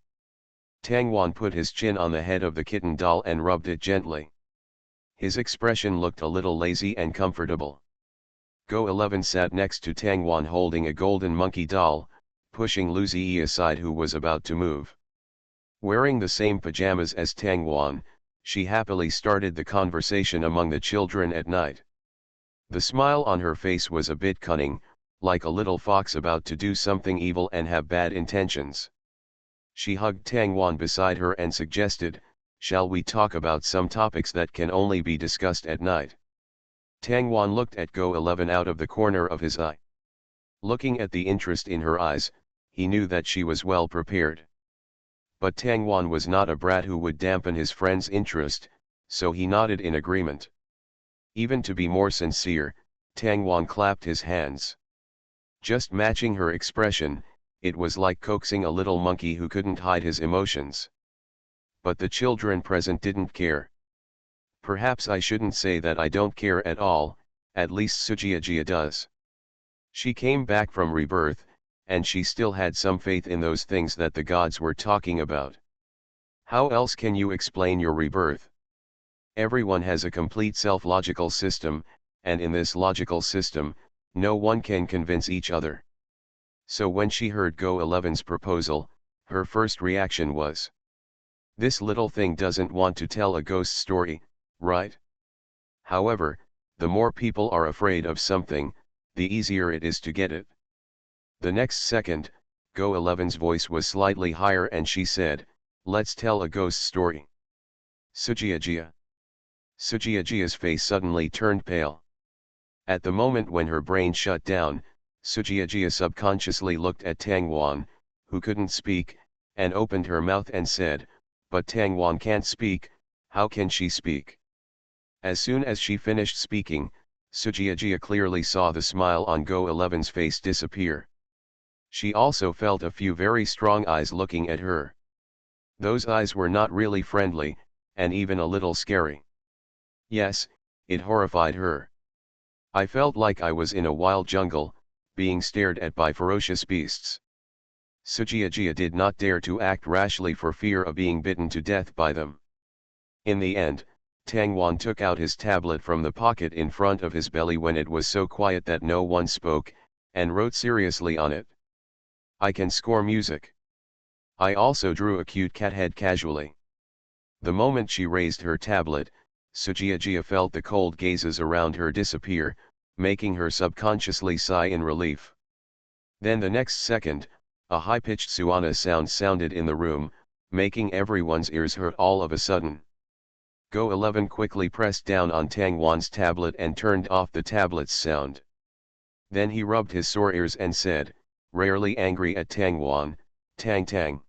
Tang Wan put his chin on the head of the kitten doll and rubbed it gently. His expression looked a little lazy and comfortable. Go 11 sat next to Tang Wan holding a golden monkey doll, pushing Lu Ziyi aside who was about to move. Wearing the same pajamas as Tang Wan, she happily started the conversation among the children at night. The smile on her face was a bit cunning, like a little fox about to do something evil and have bad intentions. She hugged Tang Wan beside her and suggested, "Shall we talk about some topics that can only be discussed at night?" Tang Wan looked at Go 11 out of the corner of his eye. Looking at the interest in her eyes, he knew that she was well prepared. But Tang Wan was not a brat who would dampen his friend's interest, so he nodded in agreement. Even to be more sincere, Tang Wan clapped his hands. Just matching her expression, it was like coaxing a little monkey who couldn't hide his emotions. But the children present didn't care. Perhaps I shouldn't say that I don't care at all, at least Sujiajia does. She came back from rebirth, and she still had some faith in those things that the gods were talking about. How else can you explain your rebirth? Everyone has a complete self-logical system, and in this logical system, no one can convince each other. So when she heard Go 11's proposal, her first reaction was, this little thing doesn't want to tell a ghost story, right? However, the more people are afraid of something, the easier it is to get it. The next second, Go 11's voice was slightly higher and she said, let's tell a ghost story. Sujiajia. Sujiajia's face suddenly turned pale. At the moment when her brain shut down, Sujiajia subconsciously looked at Tangwan, who couldn't speak, and opened her mouth and said, but Tangwan can't speak, how can she speak? As soon as she finished speaking, Sujiajia clearly saw the smile on Go 11's face disappear. She also felt a few very strong eyes looking at her. Those eyes were not really friendly, and even a little scary. Yes, it horrified her. I felt like I was in a wild jungle, being stared at by ferocious beasts. Sujiajia did not dare to act rashly for fear of being bitten to death by them. In the end, Tangwan took out his tablet from the pocket in front of his belly when it was so quiet that no one spoke, and wrote seriously on it. I can score music. I also drew a cute cat head casually. The moment she raised her tablet, Sujiajia felt the cold gazes around her disappear, making her subconsciously sigh in relief. Then the next second, a high-pitched Suana sound sounded in the room, making everyone's ears hurt all of a sudden. Go 11 quickly pressed down on Tangwan's tablet and turned off the tablet's sound. Then he rubbed his sore ears and said, rarely angry at Tangwan, Tang Tang.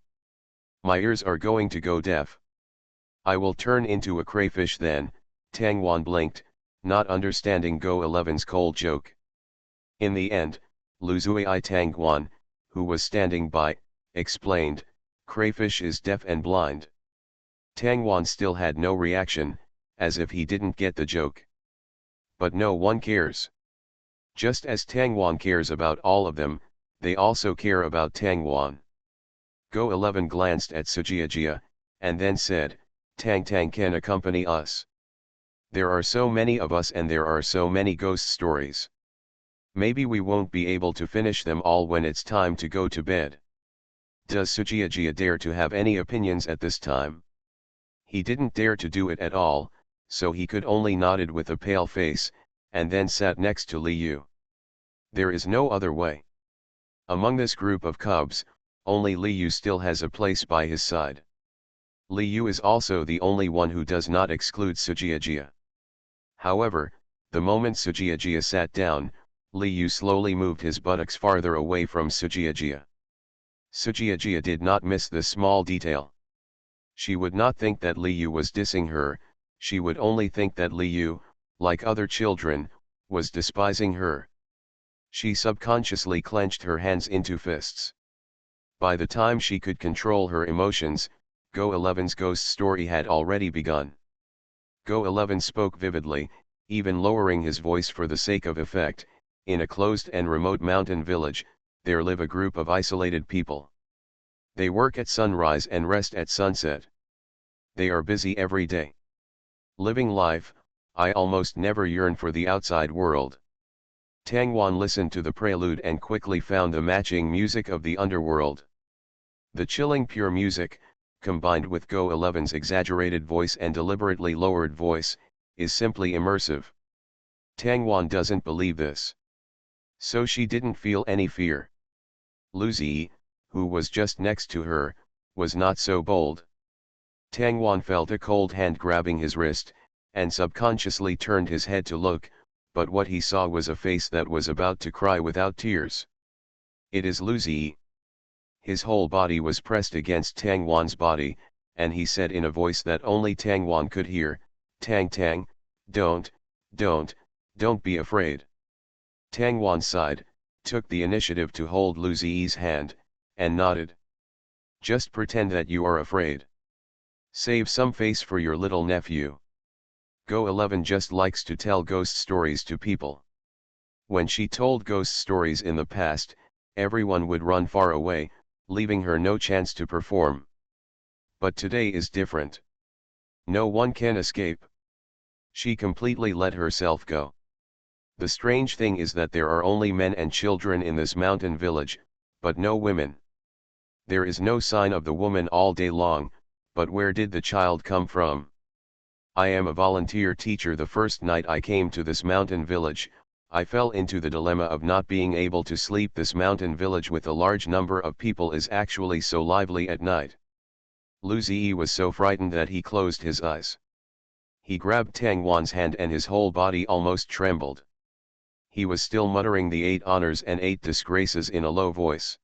My ears are going to go deaf. I will turn into a crayfish then, Tangwan blinked, not understanding Go 11's cold joke. In the end, Luzui Tangwan, who was standing by, explained, crayfish is deaf and blind. Tangwan still had no reaction, as if he didn't get the joke. But no one cares. Just as Tangwan cares about all of them, they also care about Tangwan. Go 11 glanced at Sujiajia, and then said, Tang Tang can accompany us. There are so many of us and there are so many ghost stories. Maybe we won't be able to finish them all when it's time to go to bed. Does Sujiajia dare to have any opinions at this time? He didn't dare to do it at all, so he could only nodded with a pale face, and then sat next to Li Yu. There is no other way. Among this group of cubs, only Li Yu still has a place by his side. Li Yu is also the only one who does not exclude Sujiajia. However, the moment Sujiajia sat down, Li Yu slowly moved his buttocks farther away from Sujiajia. Sujiajia did not miss this small detail. She would not think that Li Yu was dissing her, she would only think that Li Yu, like other children, was despising her. She subconsciously clenched her hands into fists. By the time she could control her emotions, Go 11's ghost story had already begun. Go 11 spoke vividly, even lowering his voice for the sake of effect. In a closed and remote mountain village, there live a group of isolated people. They work at sunrise and rest at sunset. They are busy every day. Living life, I almost never yearn for the outside world. Tangwan listened to the prelude and quickly found the matching music of the underworld. The chilling pure music, combined with Go 11's exaggerated voice and deliberately lowered voice, is simply immersive. Tangwan doesn't believe this. So she didn't feel any fear. Luzui, who was just next to her, was not so bold. Tangwan felt a cold hand grabbing his wrist, and subconsciously turned his head to look, but what he saw was a face that was about to cry without tears. It is Luzui. His whole body was pressed against Tangwan's body, and he said in a voice that only Tangwan could hear, Tang Tang, don't be afraid. Tangwan sighed, took the initiative to hold Luzi's hand, and nodded. Just pretend that you are afraid. Save some face for your little nephew. Go 11 just likes to tell ghost stories to people. When she told ghost stories in the past, everyone would run far away, leaving her no chance to perform. But today is different. No one can escape. She completely let herself go. The strange thing is that there are only men and children in this mountain village, but no women. There is no sign of the woman all day long, but where did the child come from? I am a volunteer teacher. The first night I came to this mountain village, I fell into the dilemma of not being able to sleep. This mountain village with a large number of people is actually so lively at night. Lu Ziyi was so frightened that he closed his eyes. He grabbed Tang Wan's hand and his whole body almost trembled. He was still muttering the 8 honors and 8 disgraces in a low voice.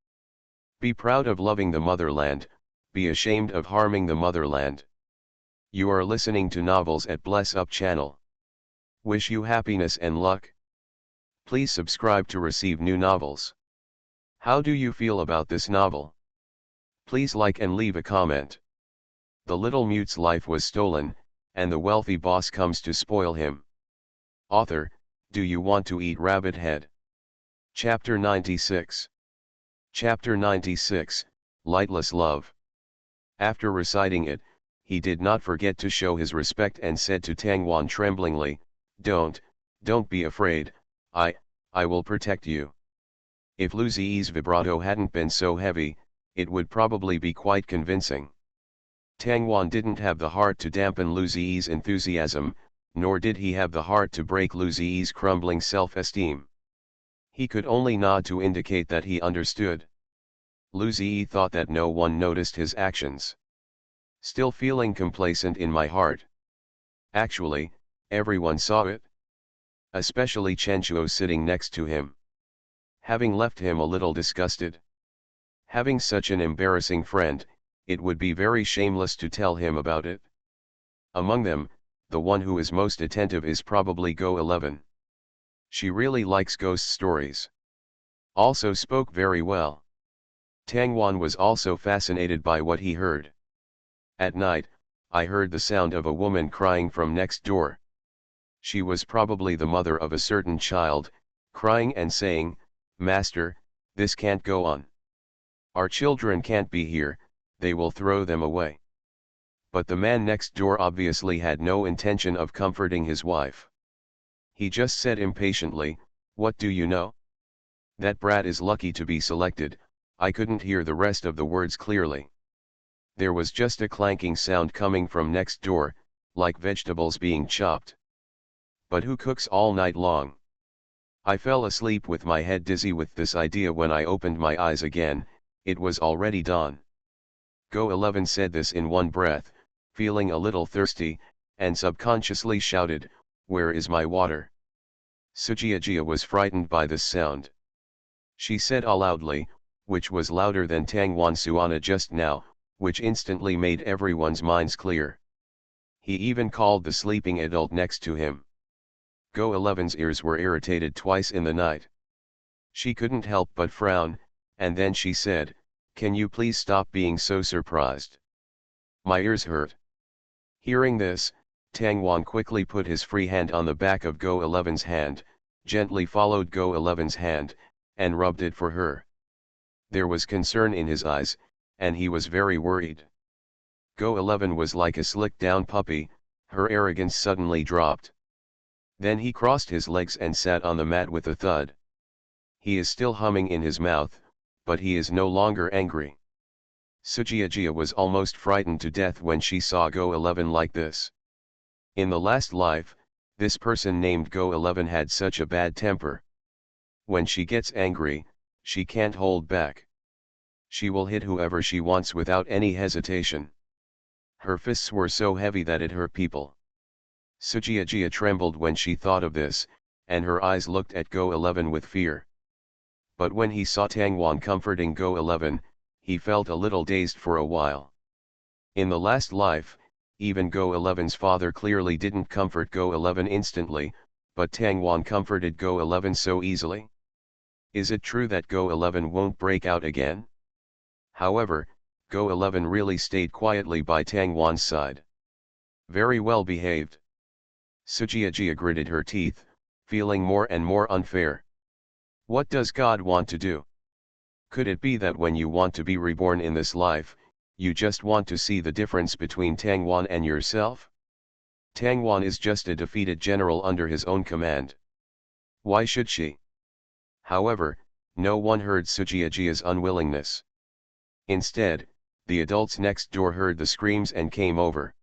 Be proud of loving the motherland, be ashamed of harming the motherland. You are listening to Novels at Bless Up channel. Wish you happiness and luck. Please subscribe to receive new novels. How do you feel about this novel? Please like and leave a comment. The little mute's life was stolen, and the wealthy boss comes to spoil him. Author, do you want to eat rabbit head? Chapter 96. Chapter 96, Lightless Love. After reciting it, he did not forget to show his respect and said to Tang Wan tremblingly, Don't be afraid, I will protect you. If Lu Ziyi's vibrato hadn't been so heavy, it would probably be quite convincing. Tang Wan didn't have the heart to dampen Lu Ziyi's enthusiasm, nor did he have the heart to break Lu Ziyi's crumbling self-esteem. He could only nod to indicate that he understood. Lu Ziyi thought that no one noticed his actions. Still feeling complacent in my heart. Actually, everyone saw it. Especially Chen Chuo sitting next to him. Having left him a little disgusted. Having such an embarrassing friend, it would be very shameless to tell him about it. Among them, the one who is most attentive is probably Go 11. She really likes ghost stories. Also spoke very well. Tang Wan was also fascinated by what he heard. At night, I heard the sound of a woman crying from next door. She was probably the mother of a certain child, crying and saying, Master, this can't go on. Our children can't be here, they will throw them away. But the man next door obviously had no intention of comforting his wife. He just said impatiently, What do you know? That brat is lucky to be selected. I couldn't hear the rest of the words clearly. There was just a clanking sound coming from next door, like vegetables being chopped. But who cooks all night long? I fell asleep with my head dizzy with this idea. When I opened my eyes again, it was already dawn. Go 11 said this in one breath, feeling a little thirsty, and subconsciously shouted, Where is my water? Sujiajia was frightened by this sound. She said aloudly, which was louder than Tang Wan Suana just now, which instantly made everyone's minds clear. He even called the sleeping adult next to him. Go 11's ears were irritated twice in the night. She couldn't help but frown, and then she said, Can you please stop being so surprised? My ears hurt. Hearing this, Tang Wan quickly put his free hand on the back of Go 11's hand, gently followed Go 11's hand, and rubbed it for her. There was concern in his eyes, and he was very worried. Go 11 was like a slicked-down puppy, her arrogance suddenly dropped. Then he crossed his legs and sat on the mat with a thud. He is still humming in his mouth, but he is no longer angry. Sujiajia was almost frightened to death when she saw Go 11 like this. In the last life, this person named Go 11 had such a bad temper. When she gets angry, she can't hold back. She will hit whoever she wants without any hesitation. Her fists were so heavy that it hurt people. Sujiajia trembled when she thought of this, and her eyes looked at Go 11 with fear. But when he saw Tang Wan comforting Go 11, he felt a little dazed for a while. In the last life, even Go 11's father clearly didn't comfort Go 11 instantly, but Tang Wan comforted Go 11 so easily. Is it true that Go 11 won't break out again? However, Go 11 really stayed quietly by Tang Wan's side. Very well behaved. Sujiajia gritted her teeth, feeling more and more unfair. What does God want to do? Could it be that when you want to be reborn in this life, you just want to see the difference between Tangwan and yourself? Tangwan is just a defeated general under his own command. Why should she? However, no one heard Sujiajia's unwillingness. Instead, the adults next door heard the screams and came over.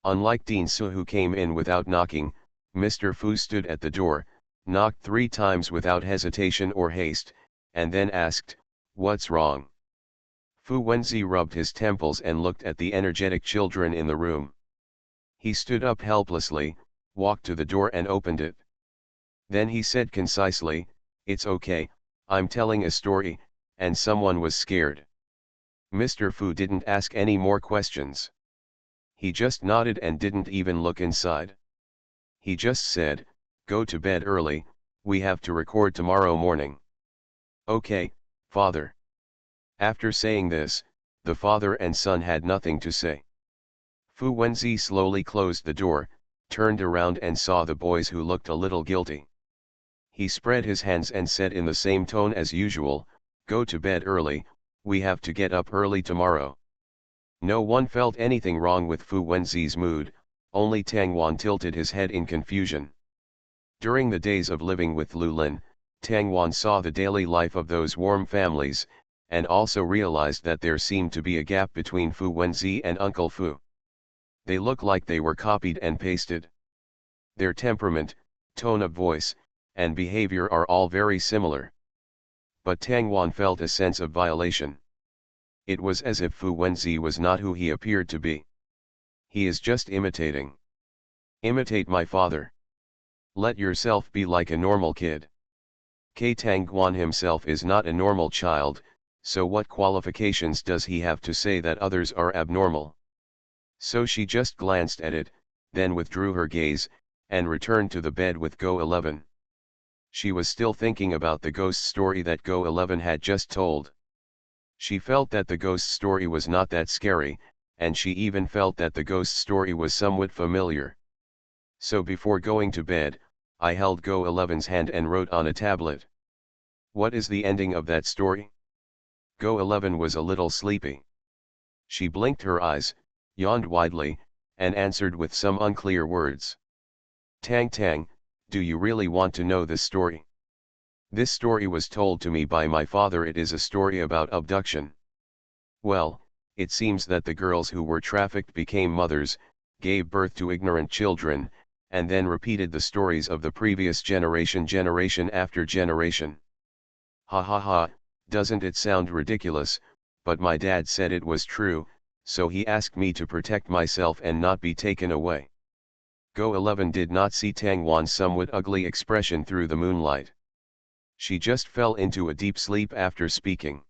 Unlike Dean Su, who came in without knocking, Mr. Fu stood at the door, knocked 3 times without hesitation or haste, and then asked, "What's wrong?" Fu Wenzi rubbed his temples and looked at the energetic children in the room. He stood up helplessly, walked to the door and opened it. Then he said concisely, "It's okay, I'm telling a story," and someone was scared. Mr. Fu didn't ask any more questions. He just nodded and didn't even look inside. He just said, "Go to bed early, we have to record tomorrow morning." "Okay, father." After saying this, the father and son had nothing to say. Fu Wenzi slowly closed the door, turned around and saw the boys, who looked a little guilty. He spread his hands and said in the same tone as usual, "Go to bed early, we have to get up early tomorrow." No one felt anything wrong with Fu Wenzi's mood, only Tangwan tilted his head in confusion. During the days of living with Lu Lin, Tangwan saw the daily life of those warm families, and also realized that there seemed to be a gap between Fu Wenzi and Uncle Fu. They look like they were copied and pasted. Their temperament, tone of voice, and behavior are all very similar. But Tangwan felt a sense of violation. It was as if Fu Wenzi was not who he appeared to be. He is just imitating. Imitate my father. Let yourself be like a normal kid. Tangwan himself is not a normal child, so what qualifications does he have to say that others are abnormal? So she just glanced at it, then withdrew her gaze, and returned to the bed with Go 11. She was still thinking about the ghost story that Go 11 had just told. She felt that the ghost story was not that scary, and she even felt that the ghost story was somewhat familiar. So before going to bed, I held Go 11's hand and wrote on a tablet. "What is the ending of that story?" Go 11 was a little sleepy. She blinked her eyes, yawned widely, and answered with some unclear words. "Tang Tang, do you really want to know this story? This story was told to me by my father. It is a story about abduction. Well, it seems that the girls who were trafficked became mothers, gave birth to ignorant children, and then repeated the stories of the previous generation after generation. Ha ha ha, doesn't it sound ridiculous? But my dad said it was true, so he asked me to protect myself and not be taken away." Go 11 did not see Tangwan's somewhat ugly expression through the moonlight. She just fell into a deep sleep after speaking.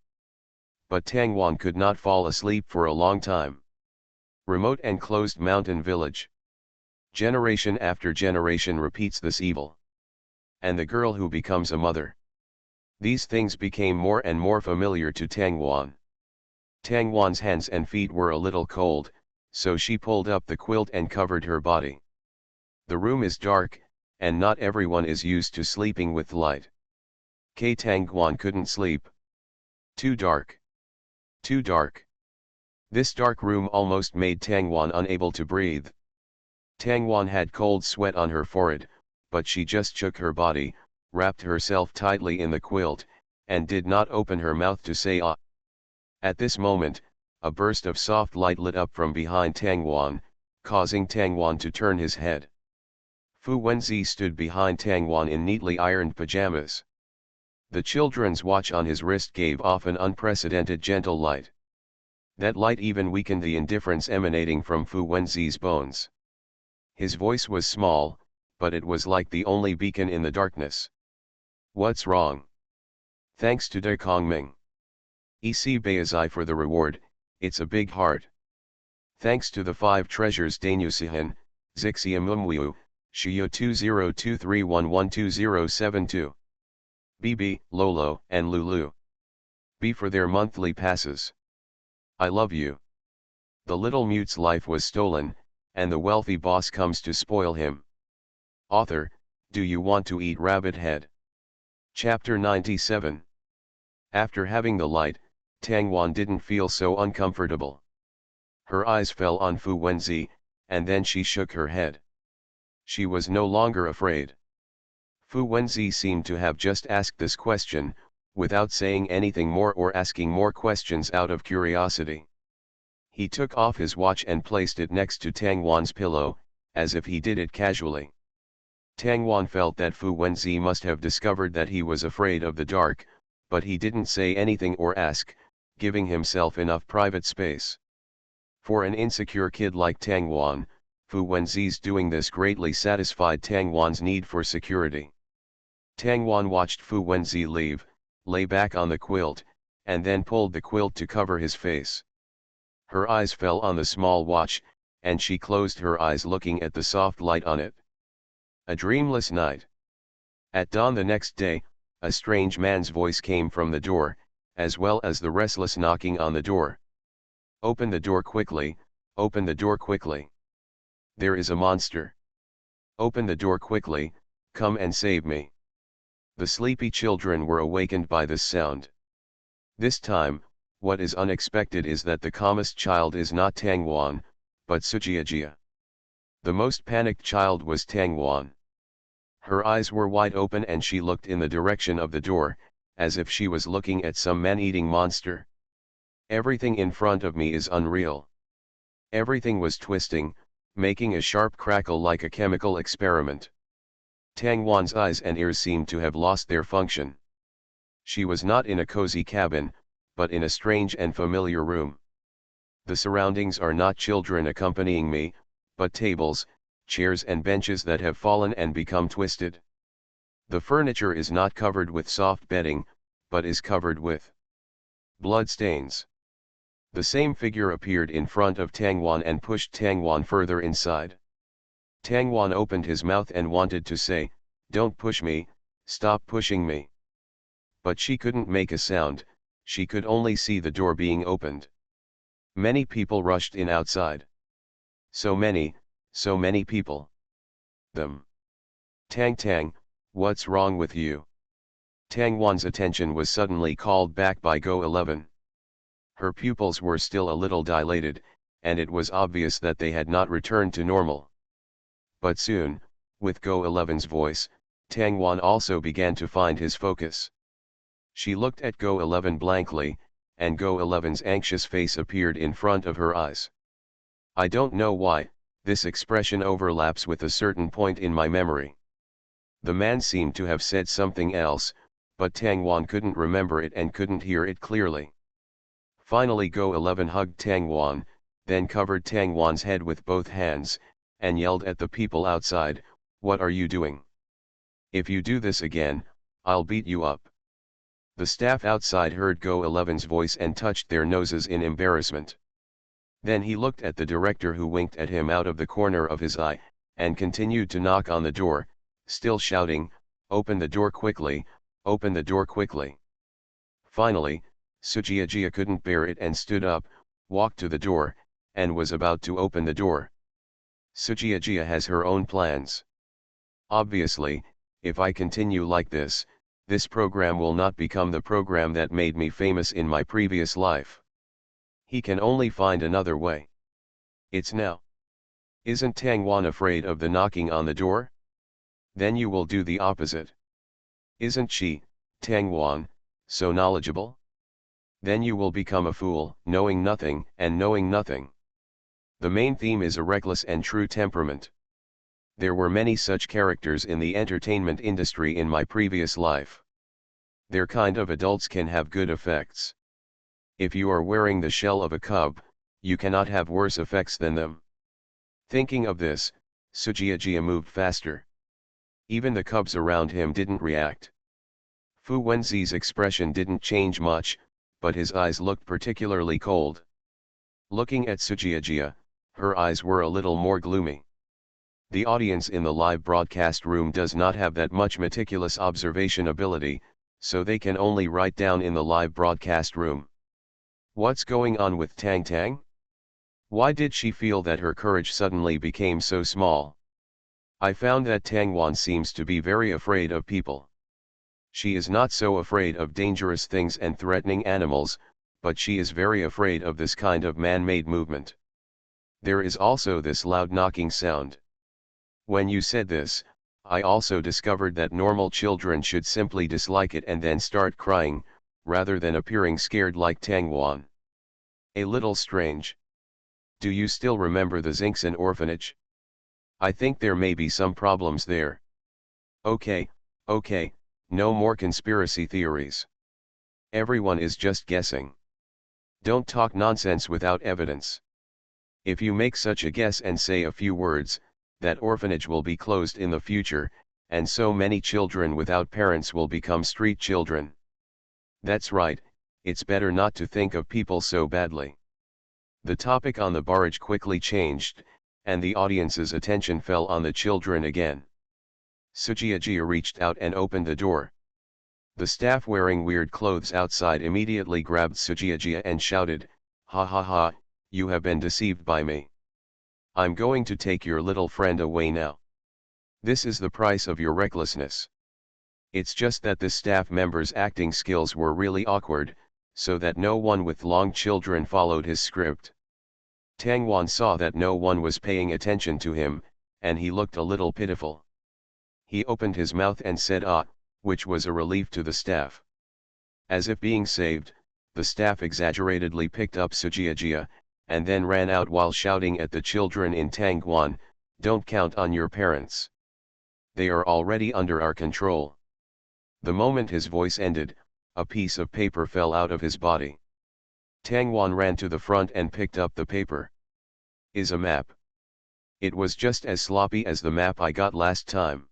But Tangwan could not fall asleep for a long time. Remote and closed mountain village. Generation after generation repeats this evil. And the girl who becomes a mother. These things became more and more familiar to Tangwan. Tangwan's hands and feet were a little cold, so she pulled up the quilt and covered her body. The room is dark, and not everyone is used to sleeping with light. Tangwan couldn't sleep. Too dark. Too dark. This dark room almost made Tangwan unable to breathe. Tangwan had cold sweat on her forehead, but she just shook her body, wrapped herself tightly in the quilt, and did not open her mouth to say ah. At this moment, a burst of soft light lit up from behind Tangwan, causing Tangwan to turn his head. Fu Wenzi stood behind Tangwan in neatly ironed pajamas. The children's watch on his wrist gave off an unprecedented gentle light. That light even weakened the indifference emanating from Fu Wenzi's bones. His voice was small, but it was like the only beacon in the darkness. "What's wrong?" "Thanks to De Kongming. EC Bayazai for the reward, it's a big heart. Thanks to the 5 treasures Danusihan, Zixia Mumwiu, Shiyo 2023112072. BB, Lolo, and Lulu. B for their monthly passes. I love you." The little mute's life was stolen, and the wealthy boss comes to spoil him. Author, do you want to eat rabbit head? Chapter 97. After having the light, Tang Wan didn't feel so uncomfortable. Her eyes fell on Fu Wenzi, and then she shook her head. She was no longer afraid. Fu Wenzi seemed to have just asked this question, without saying anything more or asking more questions out of curiosity. He took off his watch and placed it next to Tang Wan's pillow, as if he did it casually. Tang Wan felt that Fu Wenzi must have discovered that he was afraid of the dark, but he didn't say anything or ask, giving himself enough private space. For an insecure kid like Tang Wan, Fu Wenzi's doing this greatly satisfied Tang Wan's need for security. Tang Wan watched Fu Wenzi leave, lay back on the quilt, and then pulled the quilt to cover his face. Her eyes fell on the small watch, and she closed her eyes looking at the soft light on it. A dreamless night. At dawn the next day, a strange man's voice came from the door, as well as the restless knocking on the door. "Open the door quickly, open the door quickly. There is a monster. Open the door quickly, come and save me." The sleepy children were awakened by this sound. This time, what is unexpected is that the calmest child is not Tang Wan, but Sujiajia. The most panicked child was Tang Wan. Her eyes were wide open and she looked in the direction of the door, as if she was looking at some man-eating monster. "Everything in front of me is unreal." Everything was twisting, making a sharp crackle like a chemical experiment. Tang Wan's eyes and ears seemed to have lost their function. She was not in a cozy cabin, but in a strange and familiar room. The surroundings are not children accompanying me, but tables, chairs and benches that have fallen and become twisted. The furniture is not covered with soft bedding, but is covered with blood stains. The same figure appeared in front of Tang Wan and pushed Tang Wan further inside. Tang Wan opened his mouth and wanted to say, "Don't push me, stop pushing me." But she couldn't make a sound, she could only see the door being opened. Many people rushed in outside. So many people. Them. "Tang Tang, what's wrong with you?" Tang Wan's attention was suddenly called back by Go 11. Her pupils were still a little dilated, and it was obvious that they had not returned to normal. But soon, with Go 11's voice, Tang Wan also began to find his focus. She looked at Go 11 blankly, and Go 11's anxious face appeared in front of her eyes. I don't know why, this expression overlaps with a certain point in my memory. The man seemed to have said something else, but Tang Wan couldn't remember it and couldn't hear it clearly. Finally Go 11 hugged Tang Wan, then covered Tang Wan's head with both hands, and yelled at the people outside, "What are you doing? If you do this again, I'll beat you up." The staff outside heard Go 11's voice and touched their noses in embarrassment. Then he looked at the director who winked at him out of the corner of his eye, and continued to knock on the door, still shouting, "Open the door quickly, open the door quickly." Finally, Sujiajia couldn't bear it and stood up, walked to the door, and was about to open the door. Sujiajia has her own plans. Obviously, if I continue like this program will not become the program that made me famous in my previous life. He can only find another way. It's now. Isn't Tang Wan afraid of the knocking on the door? Then you will do the opposite. Isn't she, Tang Wan, so knowledgeable? Then you will become a fool, knowing nothing and knowing nothing. The main theme is a reckless and true temperament. There were many such characters in the entertainment industry in my previous life. Their kind of adults can have good effects. If you are wearing the shell of a cub, you cannot have worse effects than them. Thinking of this, Sujiajia moved faster. Even the cubs around him didn't react. Fu Wenzi's expression didn't change much, but his eyes looked particularly cold. Looking at Sujiajia, her eyes were a little more gloomy. The audience in the live broadcast room does not have that much meticulous observation ability, so they can only write down in the live broadcast room. What's going on with Tang Tang? Why did she feel that her courage suddenly became so small? I found that Tang Wan seems to be very afraid of people. She is not so afraid of dangerous things and threatening animals, but she is very afraid of this kind of man-made movement. There is also this loud knocking sound. When you said this, I also discovered that normal children should simply dislike it and then start crying, rather than appearing scared like Tangwan. A little strange. Do you still remember the Xinxin orphanage? I think there may be some problems there. Okay, no more conspiracy theories. Everyone is just guessing. Don't talk nonsense without evidence. If you make such a guess and say a few words, that orphanage will be closed in the future, and so many children without parents will become street children. That's right, it's better not to think of people so badly. The topic on the barrage quickly changed, and the audience's attention fell on the children again. Sujiajia reached out and opened the door. The staff wearing weird clothes outside immediately grabbed Sujiajia and shouted, "Ha ha ha, you have been deceived by me. I'm going to take your little friend away now. This is the price of your recklessness." It's just that the staff member's acting skills were really awkward, so that no one with long children followed his script. Tangwan saw that no one was paying attention to him, and he looked a little pitiful. He opened his mouth and said "ah," which was a relief to the staff. As if being saved, the staff exaggeratedly picked up Sujiajia, and then ran out while shouting at the children in Tangwan, "Don't count on your parents. They are already under our control." The moment his voice ended, a piece of paper fell out of his body. Tangwan ran to the front and picked up the paper. "Is a map. It was just as sloppy as the map I got last time."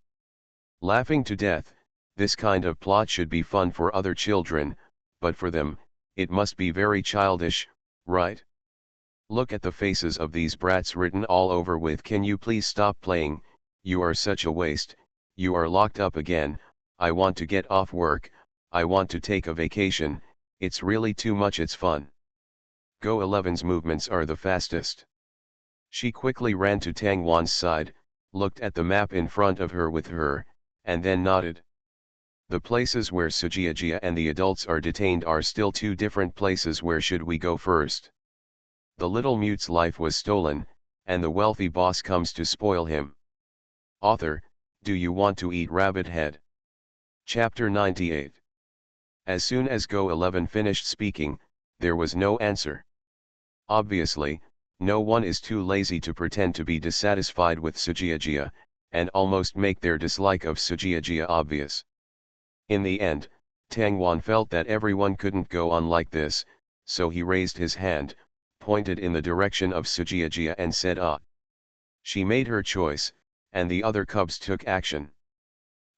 Laughing to death, this kind of plot should be fun for other children, but for them, it must be very childish, right? Look at the faces of these brats written all over with "Can you please stop playing, you are such a waste, you are locked up again, I want to get off work, I want to take a vacation, it's really too much, it's fun." Go 11's movements are the fastest. She quickly ran to Tangwan's side, looked at the map in front of her with her, and then nodded. The places where Sujiajia and the adults are detained are still two different places. Where should we go first? The little mute's life was stolen, and the wealthy boss comes to spoil him. Author, do you want to eat rabbit head? Chapter 98. As soon as Go 11 finished speaking, there was no answer. Obviously, no one is too lazy to pretend to be dissatisfied with Sujiajia, and almost make their dislike of Sujiajia obvious. In the end, Tangwan felt that everyone couldn't go on like this, so he raised his hand, pointed in the direction of Sujiajia and said "ah." She made her choice, and the other cubs took action.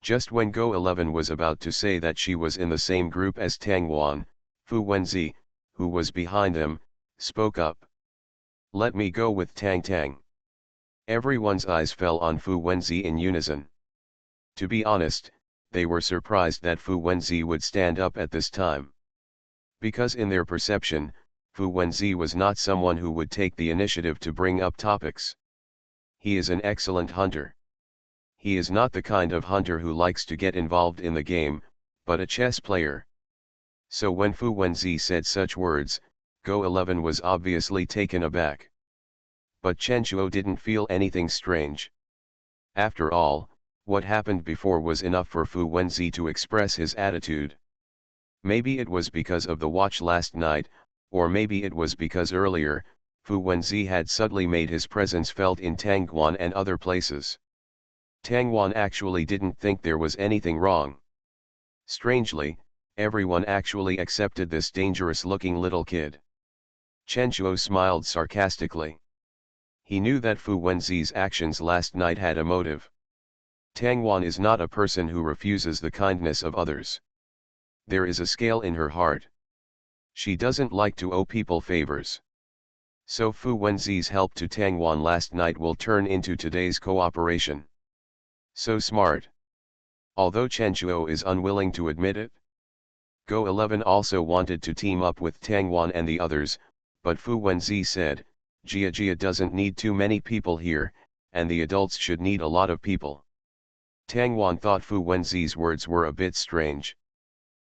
Just when Go 11 was about to say that she was in the same group as Tangwan, Fu Wenzi, who was behind him, spoke up. "Let me go with Tang Tang." Everyone's eyes fell on Fu Wenzi in unison. To be honest, they were surprised that Fu Wenzi would stand up at this time. Because in their perception, Fu Wenzi was not someone who would take the initiative to bring up topics. He is an excellent hunter. He is not the kind of hunter who likes to get involved in the game, but a chess player. So when Fu Wenzi said such words, Go 11 was obviously taken aback. But Chen Chuo didn't feel anything strange. After all, what happened before was enough for Fu Wenzi to express his attitude. Maybe it was because of the watch last night, or maybe it was because earlier, Fu Wenzi had subtly made his presence felt in Tangwan and other places. Tangwan actually didn't think there was anything wrong. Strangely, everyone actually accepted this dangerous-looking little kid. Chen Chuo smiled sarcastically. He knew that Fu Wenzi's actions last night had a motive. Tangwan is not a person who refuses the kindness of others. There is a scale in her heart. She doesn't like to owe people favors. So Fu Wenzi's help to Tangwan last night will turn into today's cooperation. So smart. Although Chen Chuo is unwilling to admit it. Go 11 also wanted to team up with Tangwan and the others, but Fu Wenzi said, Jia doesn't need too many people here, and the adults should need a lot of people. Tang Wan thought Fu Wenzi's words were a bit strange.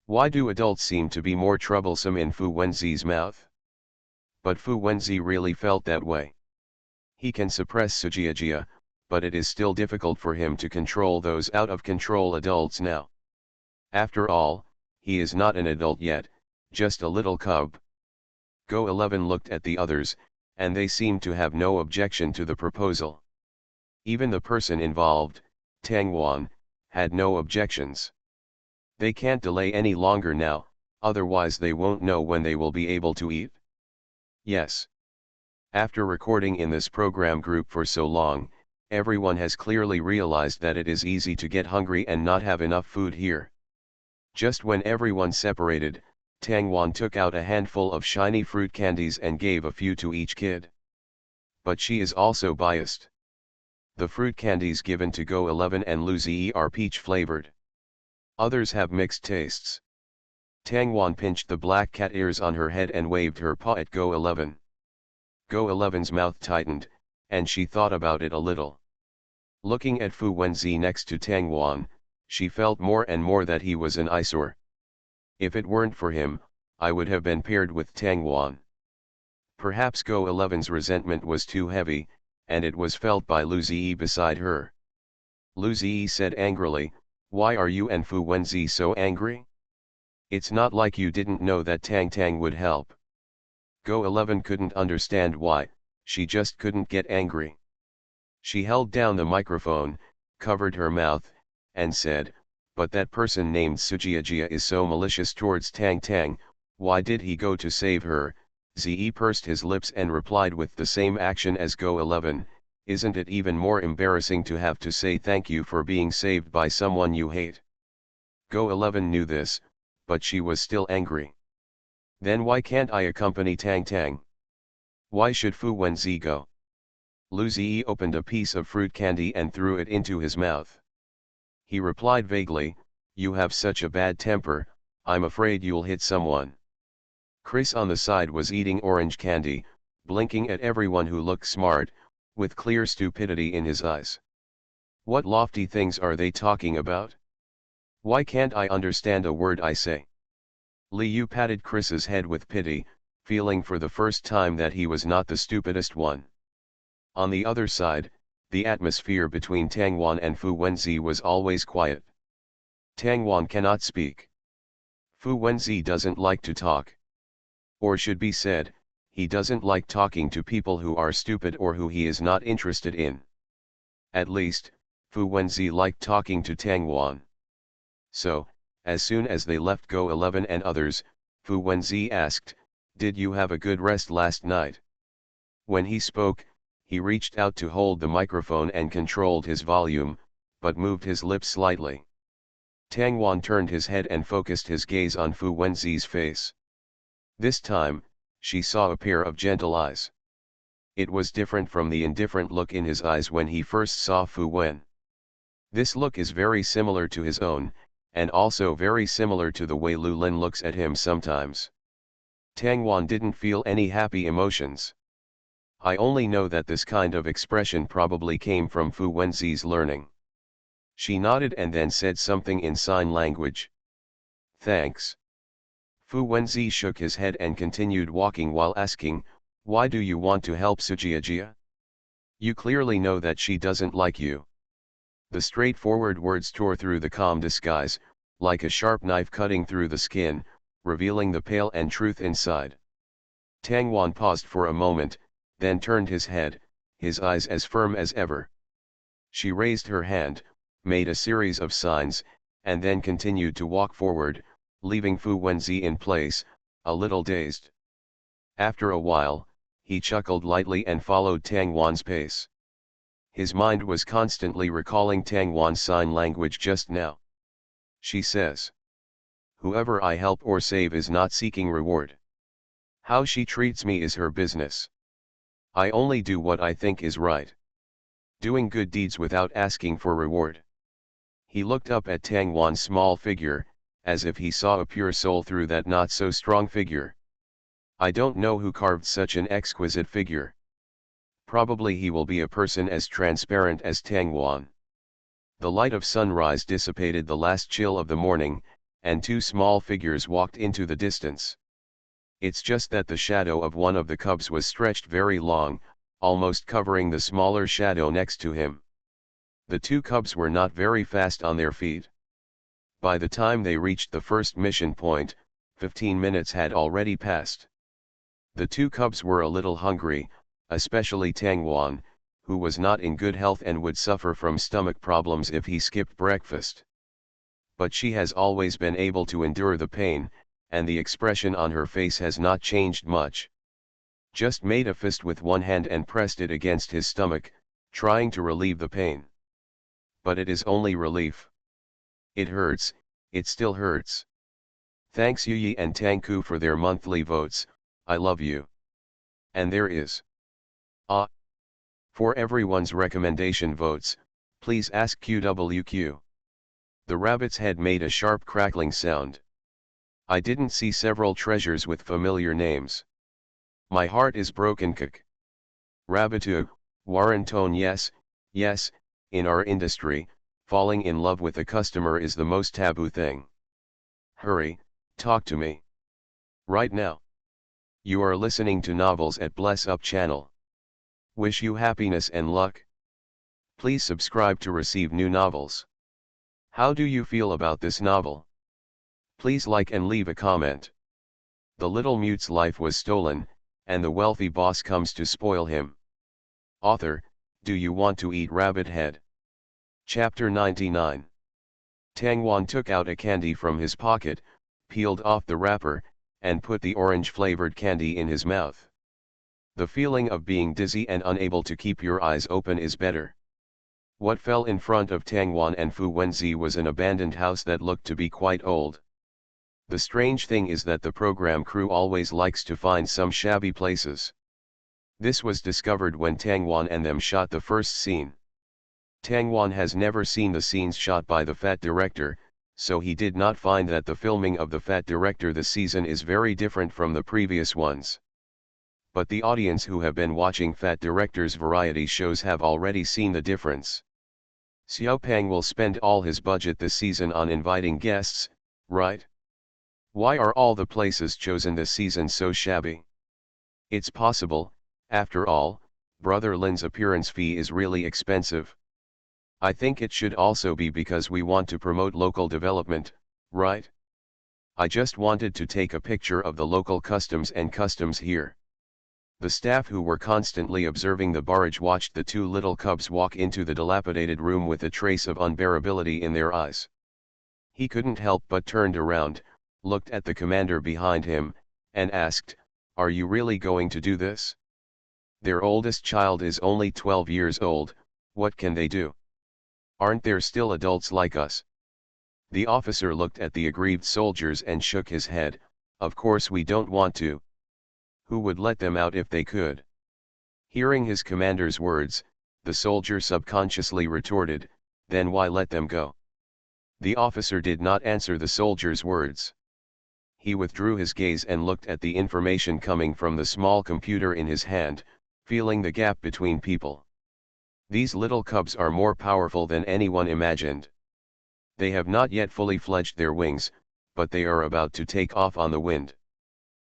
Why do adults seem to be more troublesome in Fu Wenzi's mouth? But Fu Wenzi really felt that way. He can suppress Sujiajia, but it is still difficult for him to control those out-of-control adults now. After all, he is not an adult yet, just a little cub. Go 11 looked at the others, and they seemed to have no objection to the proposal. Even the person involved, Tang Wan, had no objections. They can't delay any longer now, otherwise they won't know when they will be able to eat. Yes. After recording in this program group for so long, everyone has clearly realized that it is easy to get hungry and not have enough food here. Just when everyone separated, Tang Wan took out a handful of shiny fruit candies and gave a few to each kid. But she is also biased. The fruit candies given to Go 11 and Lu Ziyi are peach flavored. Others have mixed tastes. Tang Wan pinched the black cat ears on her head and waved her paw at Go 11. Go 11's mouth tightened, and she thought about it a little. Looking at Fu Wenzi next to Tang Wan, she felt more and more that he was an eyesore. If it weren't for him, I would have been paired with Tang Wan. Perhaps Go 11's resentment was too heavy, and it was felt by Lu Ziyi beside her. Lu Ziyi said angrily, "Why are you and Fu Wenzi so angry? It's not like you didn't know that Tang Tang would help." Go 11 couldn't understand why, she just couldn't get angry. She held down the microphone, covered her mouth, and said, "But that person named Sujiajia is so malicious towards Tang Tang, why did he go to save her?" Ze pursed his lips and replied with the same action as Go 11, "Isn't it even more embarrassing to have to say thank you for being saved by someone you hate?" Go 11 knew this, but she was still angry. "Then why can't I accompany Tang Tang? Why should Fu Wenzi go?" Lu Ziyi opened a piece of fruit candy and threw it into his mouth. He replied vaguely, "You have such a bad temper, I'm afraid you'll hit someone." Chris on the side was eating orange candy, blinking at everyone who looked smart, with clear stupidity in his eyes. What lofty things are they talking about? Why can't I understand a word I say? Liu patted Chris's head with pity, feeling for the first time that he was not the stupidest one. On the other side, the atmosphere between Tang Wan and Fu Wenzi was always quiet. Tang Wan cannot speak. Fu Wenzi doesn't like to talk. Or should be said, he doesn't like talking to people who are stupid or who he is not interested in. At least, Fu Wenzi liked talking to Tang Wan. So, as soon as they left Go 11 and others, Fu Wenzi asked, "Did you have a good rest last night?" When he spoke, he reached out to hold the microphone and controlled his volume, but moved his lips slightly. Tang Wan turned his head and focused his gaze on Fu Wenzi's face. This time, she saw a pair of gentle eyes. It was different from the indifferent look in his eyes when he first saw Fu Wen. This look is very similar to his own, and also very similar to the way Lu Lin looks at him sometimes. Tang Wan didn't feel any happy emotions. I only know that this kind of expression probably came from Fu Wenzi's learning. She nodded and then said something in sign language. "Thanks." Fu Wenzi shook his head and continued walking while asking, "Why do you want to help Sujiajia? You clearly know that she doesn't like you." The straightforward words tore through the calm disguise, like a sharp knife cutting through the skin, revealing the pale and truth inside. Tang Wan paused for a moment, then turned his head, his eyes as firm as ever. She raised her hand, made a series of signs, and then continued to walk forward, leaving Fu Wenzi in place, a little dazed. After a while, he chuckled lightly and followed Tang Wan's pace. His mind was constantly recalling Tang Wan's sign language just now. She says, "Whoever I help or save is not seeking reward. How she treats me is her business. I only do what I think is right. Doing good deeds without asking for reward." He looked up at Tang Wan's small figure, as if he saw a pure soul through that not-so-strong figure. "I don't know who carved such an exquisite figure. Probably he will be a person as transparent as Tang Wan." The light of sunrise dissipated the last chill of the morning, and two small figures walked into the distance. It's just that the shadow of one of the cubs was stretched very long, almost covering the smaller shadow next to him. The two cubs were not very fast on their feet. By the time they reached the first mission point, 15 minutes had already passed. The two cubs were a little hungry, especially Tangwan, who was not in good health and would suffer from stomach problems if he skipped breakfast. But she has always been able to endure the pain, and the expression on her face has not changed much. Just made a fist with one hand and pressed it against his stomach, trying to relieve the pain. But it is only relief. It hurts, it still hurts. Thanks Yuyi and Tangku for their monthly votes, I love you. And there is. For everyone's recommendation votes, please ask QWQ. The rabbit's head made a sharp crackling sound. I didn't see several treasures with familiar names. My heart is broken. Rabbitoo, Warrantone. Yes, in our industry, falling in love with a customer is the most taboo thing. Hurry, talk to me. Right now. You are listening to Novels at Bless Up channel. Wish you happiness and luck. Please subscribe to receive new novels. How do you feel about this novel? Please like and leave a comment. The little mute's life was stolen, and the wealthy boss comes to spoil him. Author, do you want to eat rabbit head? Chapter 99. Tangwan took out a candy from his pocket, peeled off the wrapper, and put the orange-flavored candy in his mouth. The feeling of being dizzy and unable to keep your eyes open is better. What fell in front of Tangwan and Fu Wenzi was an abandoned house that looked to be quite old. The strange thing is that the program crew always likes to find some shabby places. This was discovered when Tangwan and them shot the first scene. Tangwan has never seen the scenes shot by the Fat Director, so he did not find that the filming of the Fat Director this season is very different from the previous ones. But the audience who have been watching Fat Director's variety shows have already seen the difference. Xiaopang will spend all his budget this season on inviting guests, right? Why are all the places chosen this season so shabby? It's possible, after all, Brother Lin's appearance fee is really expensive. I think it should also be because we want to promote local development, right? I just wanted to take a picture of the local customs here. The staff who were constantly observing the barrage watched the two little cubs walk into the dilapidated room with a trace of unbearability in their eyes. He couldn't help but turned around, looked at the commander behind him, and asked, "Are you really going to do this?" Their oldest child is only 12 years old, what can they do? Aren't there still adults like us? The officer looked at the aggrieved soldiers and shook his head, "Of course we don't want to. Who would let them out if they could?" Hearing his commander's words, the soldier subconsciously retorted, "Then why let them go?" The officer did not answer the soldier's words. He withdrew his gaze and looked at the information coming from the small computer in his hand, feeling the gap between people. These little cubs are more powerful than anyone imagined. They have not yet fully fledged their wings, but they are about to take off on the wind.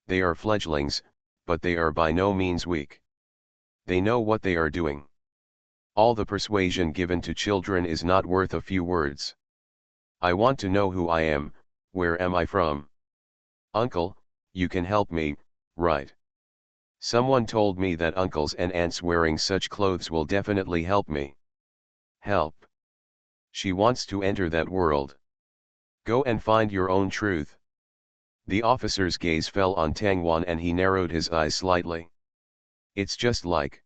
They are fledglings, but they are by no means weak. They know what they are doing. All the persuasion given to children is not worth a few words. I want to know who I am, where am I from? Uncle, you can help me, right? Someone told me that uncles and aunts wearing such clothes will definitely help me. Help. She wants to enter that world. Go and find your own truth. The officer's gaze fell on Tangwan and he narrowed his eyes slightly. It's just like.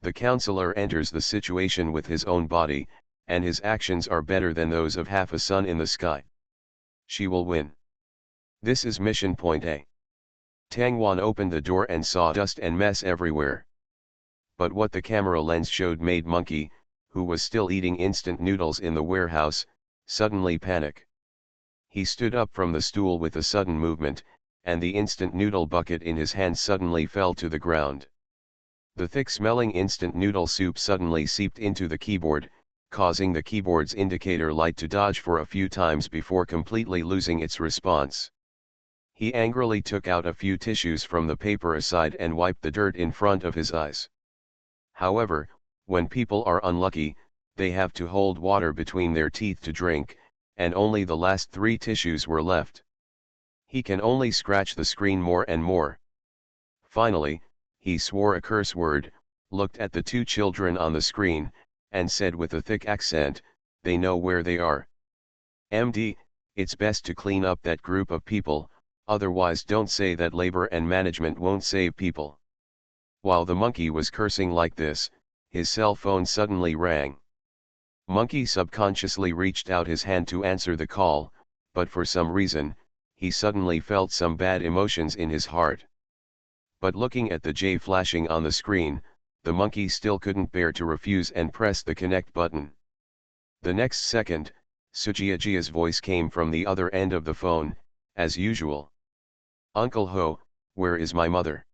The counselor enters the situation with his own body, and his actions are better than those of half a sun in the sky. She will win. This is mission point A. Tangwan opened the door and saw dust and mess everywhere. But what the camera lens showed made Monkey, who was still eating instant noodles in the warehouse, suddenly panic. He stood up from the stool with a sudden movement, and the instant noodle bucket in his hand suddenly fell to the ground. The thick-smelling instant noodle soup suddenly seeped into the keyboard, causing the keyboard's indicator light to dodge for a few times before completely losing its response. He angrily took out a few tissues from the paper aside and wiped the dirt in front of his eyes. However, when people are unlucky, they have to hold water between their teeth to drink, and only the last 3 tissues were left. He can only scratch the screen more and more. Finally, he swore a curse word, looked at the 2 children on the screen, and said with a thick accent, "They know where they are. MD, it's best to clean up that group of people, otherwise don't say that labor and management won't save people." While the monkey was cursing like this, his cell phone suddenly rang. Monkey subconsciously reached out his hand to answer the call, but for some reason, he suddenly felt some bad emotions in his heart. But looking at the J flashing on the screen, the monkey still couldn't bear to refuse and press the connect button. The next second, Sujiajia's voice came from the other end of the phone, as usual. "Uncle Ho, where is my mother?"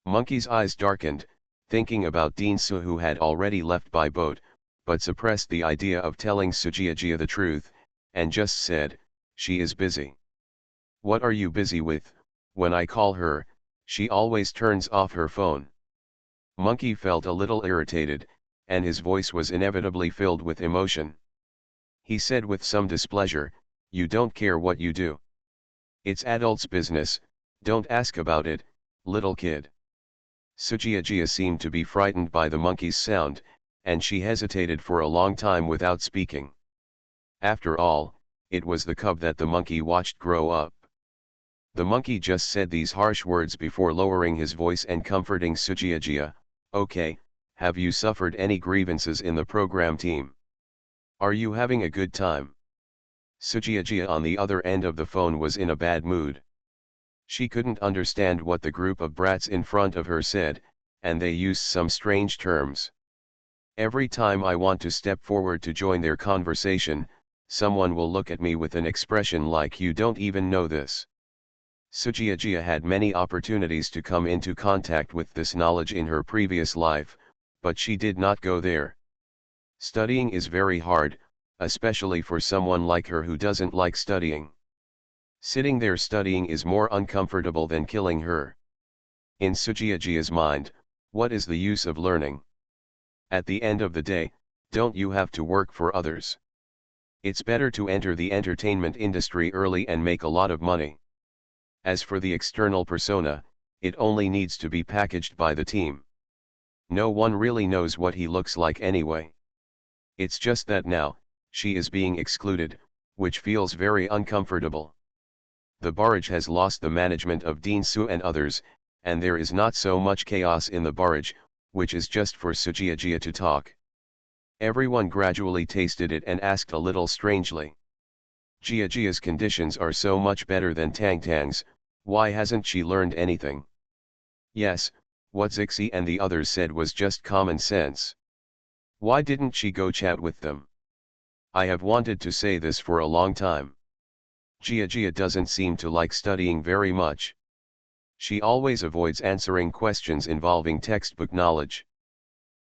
Monkey's eyes darkened, thinking about Dinsu, who had already left by boat, but suppressed the idea of telling Sujiajia the truth, and just said, "She is busy." "What are you busy with? When I call her, she always turns off her phone." Monkey felt a little irritated, and his voice was inevitably filled with emotion. He said with some displeasure, "You don't care what you do. It's adults' business, don't ask about it, little kid." Sujiajia seemed to be frightened by the monkey's sound, and she hesitated for a long time without speaking. After all, it was the cub that the monkey watched grow up. The monkey just said these harsh words before lowering his voice and comforting Sujiajia, "Okay, have you suffered any grievances in the program team? Are you having a good time?" Sujiajia on the other end of the phone was in a bad mood. She couldn't understand what the group of brats in front of her said, and they used some strange terms. "Every time I want to step forward to join their conversation, someone will look at me with an expression like 'You don't even know this.'" Sujiajia had many opportunities to come into contact with this knowledge in her previous life, but she did not go there. Studying is very hard, especially for someone like her who doesn't like studying. Sitting there studying is more uncomfortable than killing her. In Sujiajia's mind, what is the use of learning? At the end of the day, don't you have to work for others? It's better to enter the entertainment industry early and make a lot of money. As for the external persona, it only needs to be packaged by the team. No one really knows what he looks like anyway. It's just that now, she is being excluded, which feels very uncomfortable. The barrage has lost the management of Dinsu and others, and there is not so much chaos in the barrage, which is just for Sujiajia to talk. Everyone gradually tasted it and asked a little strangely, "Jiajia's conditions are so much better than Tang Tang's, why hasn't she learned anything?" Yes, what Zixi and the others said was just common sense. Why didn't she go chat with them? I have wanted to say this for a long time. Jiajia doesn't seem to like studying very much. She always avoids answering questions involving textbook knowledge.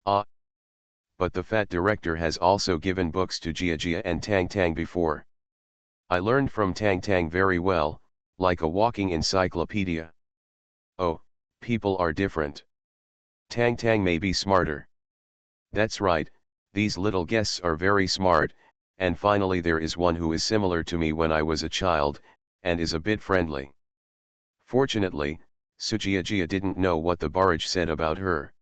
Ah! But the fat director has also given books to Jiajia and Tang Tang before. I learned from Tang Tang very well, like a walking encyclopedia. Oh, people are different. Tang Tang may be smarter. That's right, these little guests are very smart, and finally there is one who is similar to me when I was a child, and is a bit friendly. Fortunately, Sujiajia didn't know what the barrage said about her.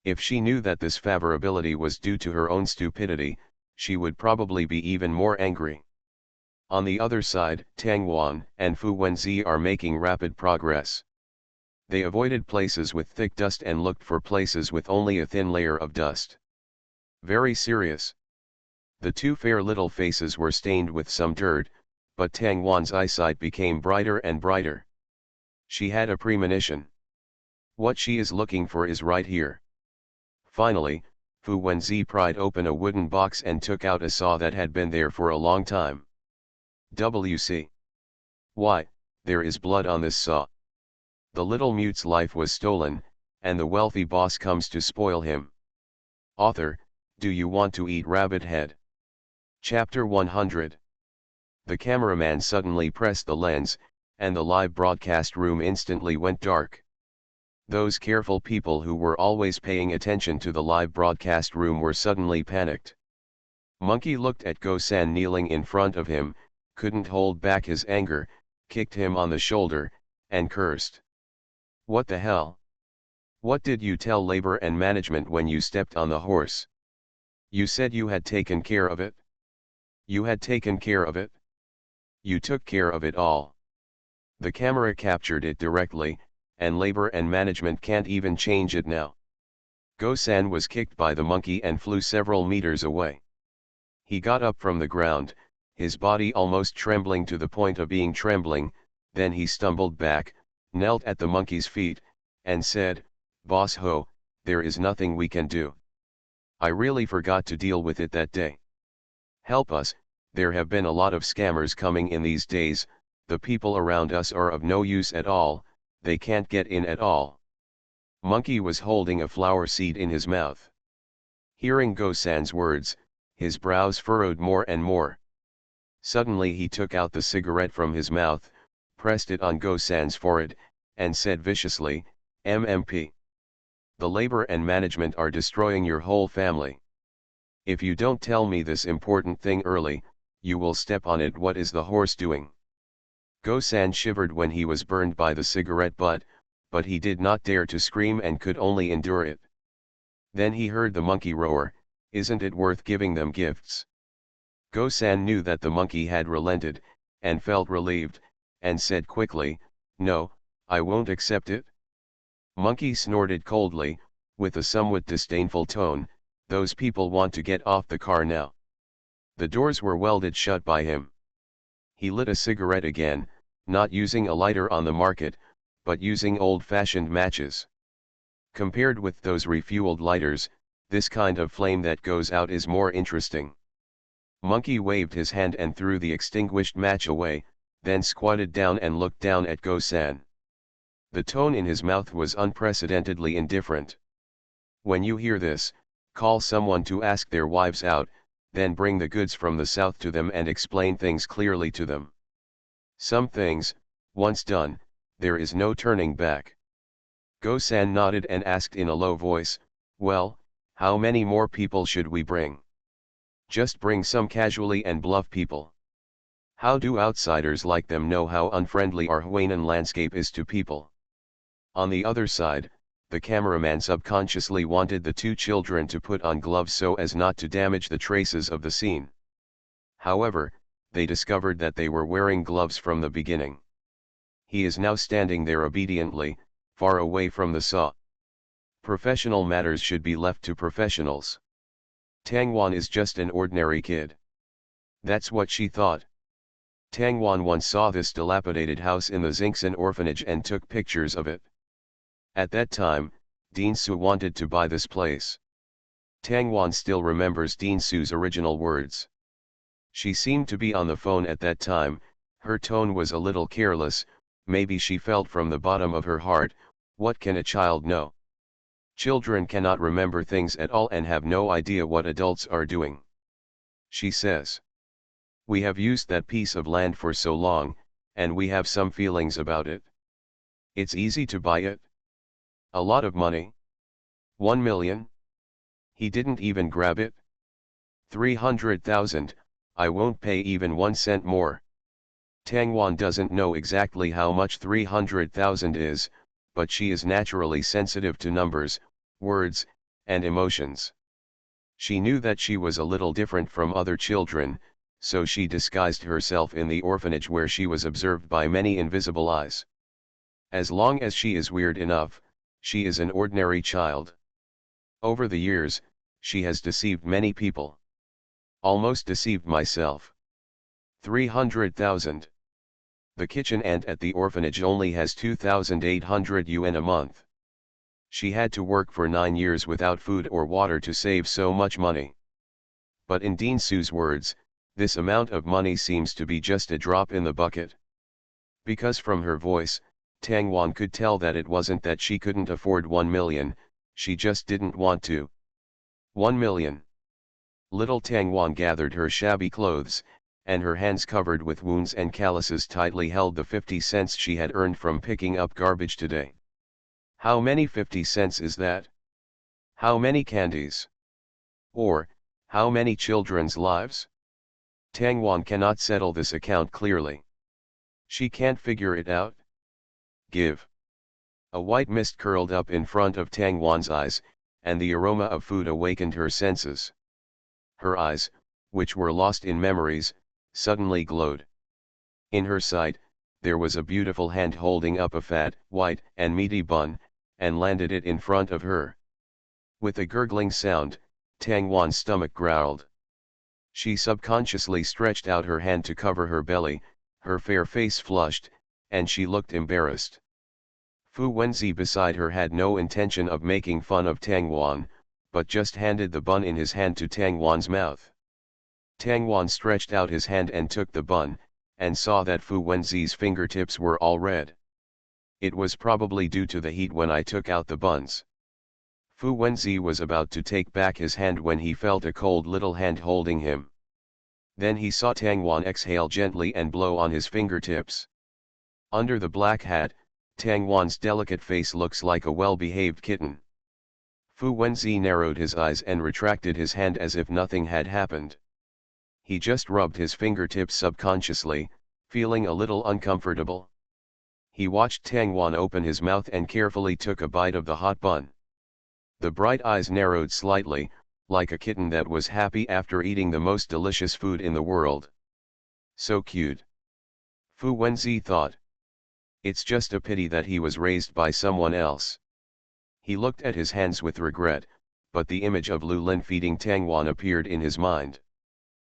If she knew that this favorability was due to her own stupidity, she would probably be even more angry. On the other side, Tang Wan and Fu Wenzi are making rapid progress. They avoided places with thick dust and looked for places with only a thin layer of dust. Very serious. The 2 fair little faces were stained with some dirt, but Tang Wan's eyesight became brighter and brighter. She had a premonition. What she is looking for is right here. Finally, Fu Wenzi pried open a wooden box and took out a saw that had been there for a long time. WC. Why, there is blood on this saw. The little mute's life was stolen, and the wealthy boss comes to spoil him. Author, Do you want to eat rabbit head? Chapter 100. The cameraman suddenly pressed the lens, and the live broadcast room instantly went dark. Those careful people who were always paying attention to the live broadcast room were suddenly panicked. Monkey looked at Go-san kneeling in front of him, couldn't hold back his anger, kicked him on the shoulder, and cursed. What the hell? What did you tell labor and management when you stepped on the horse? You said you had taken care of it? You had taken care of it? You took care of it all. The camera captured it directly, and labor and management can't even change it now. Go-san was kicked by the monkey and flew several meters away. He got up from the ground, his body almost trembling to the point of being trembling, then he stumbled back, knelt at the monkey's feet, and said, "Boss Ho, there is nothing we can do. I really forgot to deal with it that day. Help us, there have been a lot of scammers coming in these days, the people around us are of no use at all, they can't get in at all." Monkey was holding a flower seed in his mouth. Hearing Go-san's words, his brows furrowed more and more. Suddenly he took out the cigarette from his mouth, pressed it on Go-san's forehead, and said viciously, "MMP. The labor and management are destroying your whole family. If you don't tell me this important thing early, you will step on it. What is the horse doing?" Go-san shivered when he was burned by the cigarette butt, but he did not dare to scream and could only endure it. Then he heard the monkey roar, "Isn't it worth giving them gifts?" Go-san knew that the monkey had relented, and felt relieved, and said quickly, "No, I won't accept it." Monkey snorted coldly, with a somewhat disdainful tone, "Those people want to get off the car now." The doors were welded shut by him. He lit a cigarette again, not using a lighter on the market, but using old-fashioned matches. Compared with those refueled lighters, this kind of flame that goes out is more interesting. Monkey waved his hand and threw the extinguished match away, then squatted down and looked down at Go-san. The tone in his mouth was unprecedentedly indifferent. "When you hear this, call someone to ask their wives out, then bring the goods from the south to them and explain things clearly to them. Some things, once done, there is no turning back." Go-san nodded and asked in a low voice, "Well, how many more people should we bring?" "Just bring some casually and bluff people. How do outsiders like them know how unfriendly our Huainan landscape is to people?" On the other side, the cameraman subconsciously wanted the two children to put on gloves so as not to damage the traces of the scene. However, they discovered that they were wearing gloves from the beginning. He is now standing there obediently, far away from the saw. Professional matters should be left to professionals. Tangwan is just an ordinary kid. That's what she thought. Tangwan once saw this dilapidated house in the Xingsan orphanage and took pictures of it. At that time, Dean Su wanted to buy this place. Tangwan still remembers Dean Su's original words. She seemed to be on the phone at that time, her tone was a little careless, maybe she felt from the bottom of her heart, what can a child know? Children cannot remember things at all and have no idea what adults are doing. She says, "We have used that piece of land for so long, and we have some feelings about it. It's easy to buy it. A lot of money. 1 million. He didn't even grab it. 300,000, I won't pay even 1 cent more." Tangwan doesn't know exactly how much 300,000 is, but she is naturally sensitive to numbers, words, and emotions. She knew that she was a little different from other children, so she disguised herself in the orphanage where she was observed by many invisible eyes. As long as she is weird enough, she is an ordinary child. Over the years, she has deceived many people. Almost deceived myself. 300,000. The kitchen ant at the orphanage only has 2,800 yuan a month. She had to work for 9 years without food or water to save so much money. But in Dean Su's words, this amount of money seems to be just a drop in the bucket. Because from her voice, Tangwan could tell that it wasn't that she couldn't afford 1 million, she just didn't want to. 1 million. Little Tangwan gathered her shabby clothes, and her hands covered with wounds and calluses tightly held the 50 cents she had earned from picking up garbage today. How many 50 cents is that? How many candies? Or, how many children's lives? Tangwan cannot settle this account clearly. She can't figure it out. Give. A white mist curled up in front of Tangwan's eyes, and the aroma of food awakened her senses. Her eyes, which were lost in memories, suddenly glowed. In her sight, there was a beautiful hand holding up a fat, white, and meaty bun, and landed it in front of her. With a gurgling sound, Tangwan's stomach growled. She subconsciously stretched out her hand to cover her belly, her fair face flushed, and she looked embarrassed. Fu Wenzi beside her had no intention of making fun of Tangwan, but just handed the bun in his hand to Tangwan's mouth. Tangwan stretched out his hand and took the bun, and saw that Fu Wenzi's fingertips were all red. It was probably due to the heat when I took out the buns. Fu Wenzi was about to take back his hand when he felt a cold little hand holding him. Then he saw Tangwan exhale gently and blow on his fingertips. Under the black hat, Tangwan's delicate face looks like a well-behaved kitten. Fu Wenzi narrowed his eyes and retracted his hand as if nothing had happened. He just rubbed his fingertips subconsciously, feeling a little uncomfortable. He watched Tangwan open his mouth and carefully took a bite of the hot bun. The bright eyes narrowed slightly, like a kitten that was happy after eating the most delicious food in the world. So cute. Fu Wenzi thought. It's just a pity that he was raised by someone else. He looked at his hands with regret, but the image of Lu Lin feeding Tangwan appeared in his mind.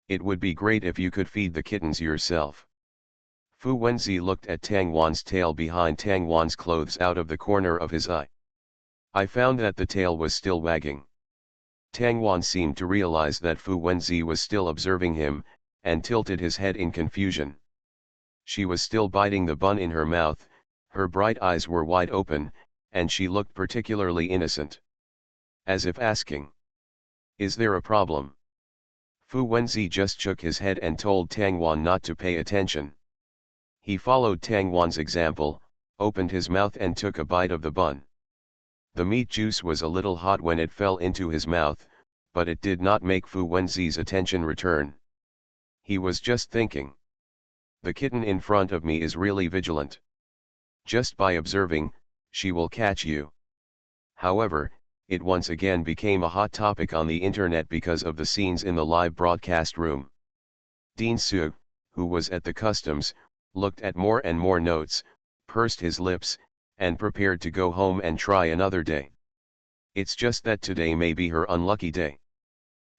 It would be great if you could feed the kittens yourself. Fu Wenzi looked at Tangwan's tail behind Tangwan's clothes out of the corner of his eye. I found that the tail was still wagging. Tangwan seemed to realize that Fu Wenzi was still observing him, and tilted his head in confusion. She was still biting the bun in her mouth, her bright eyes were wide open, and she looked particularly innocent. As if asking, "Is there a problem?" Fu Wenzi just shook his head and told Tangwan not to pay attention. He followed Tangwan's example, opened his mouth and took a bite of the bun. The meat juice was a little hot when it fell into his mouth, but it did not make Fu Wenzi's attention return. He was just thinking. The kitten in front of me is really vigilant. Just by observing, she will catch you. However, it once again became a hot topic on the internet because of the scenes in the live broadcast room. Dean Su, who was at the customs, looked at more and more notes, pursed his lips, and prepared to go home and try another day. It's just that today may be her unlucky day.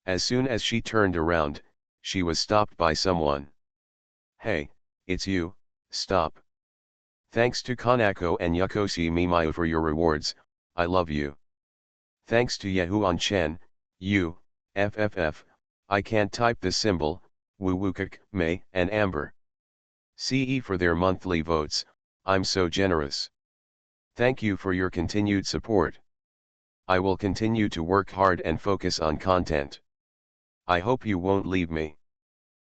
As soon as she turned around, she was stopped by someone. "Hey, it's you, stop. Thanks to Kanako and Yakoshi Mimayu for your rewards, I love you. Thanks to Yahuan Chen, you, FFF, I can't type this symbol, Wuwukuk, May, and Amber. CE for their monthly votes, I'm so generous. Thank you for your continued support. I will continue to work hard and focus on content. I hope you won't leave me.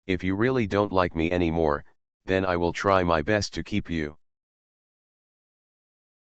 If you really don't like me anymore, then I will try my best to keep you.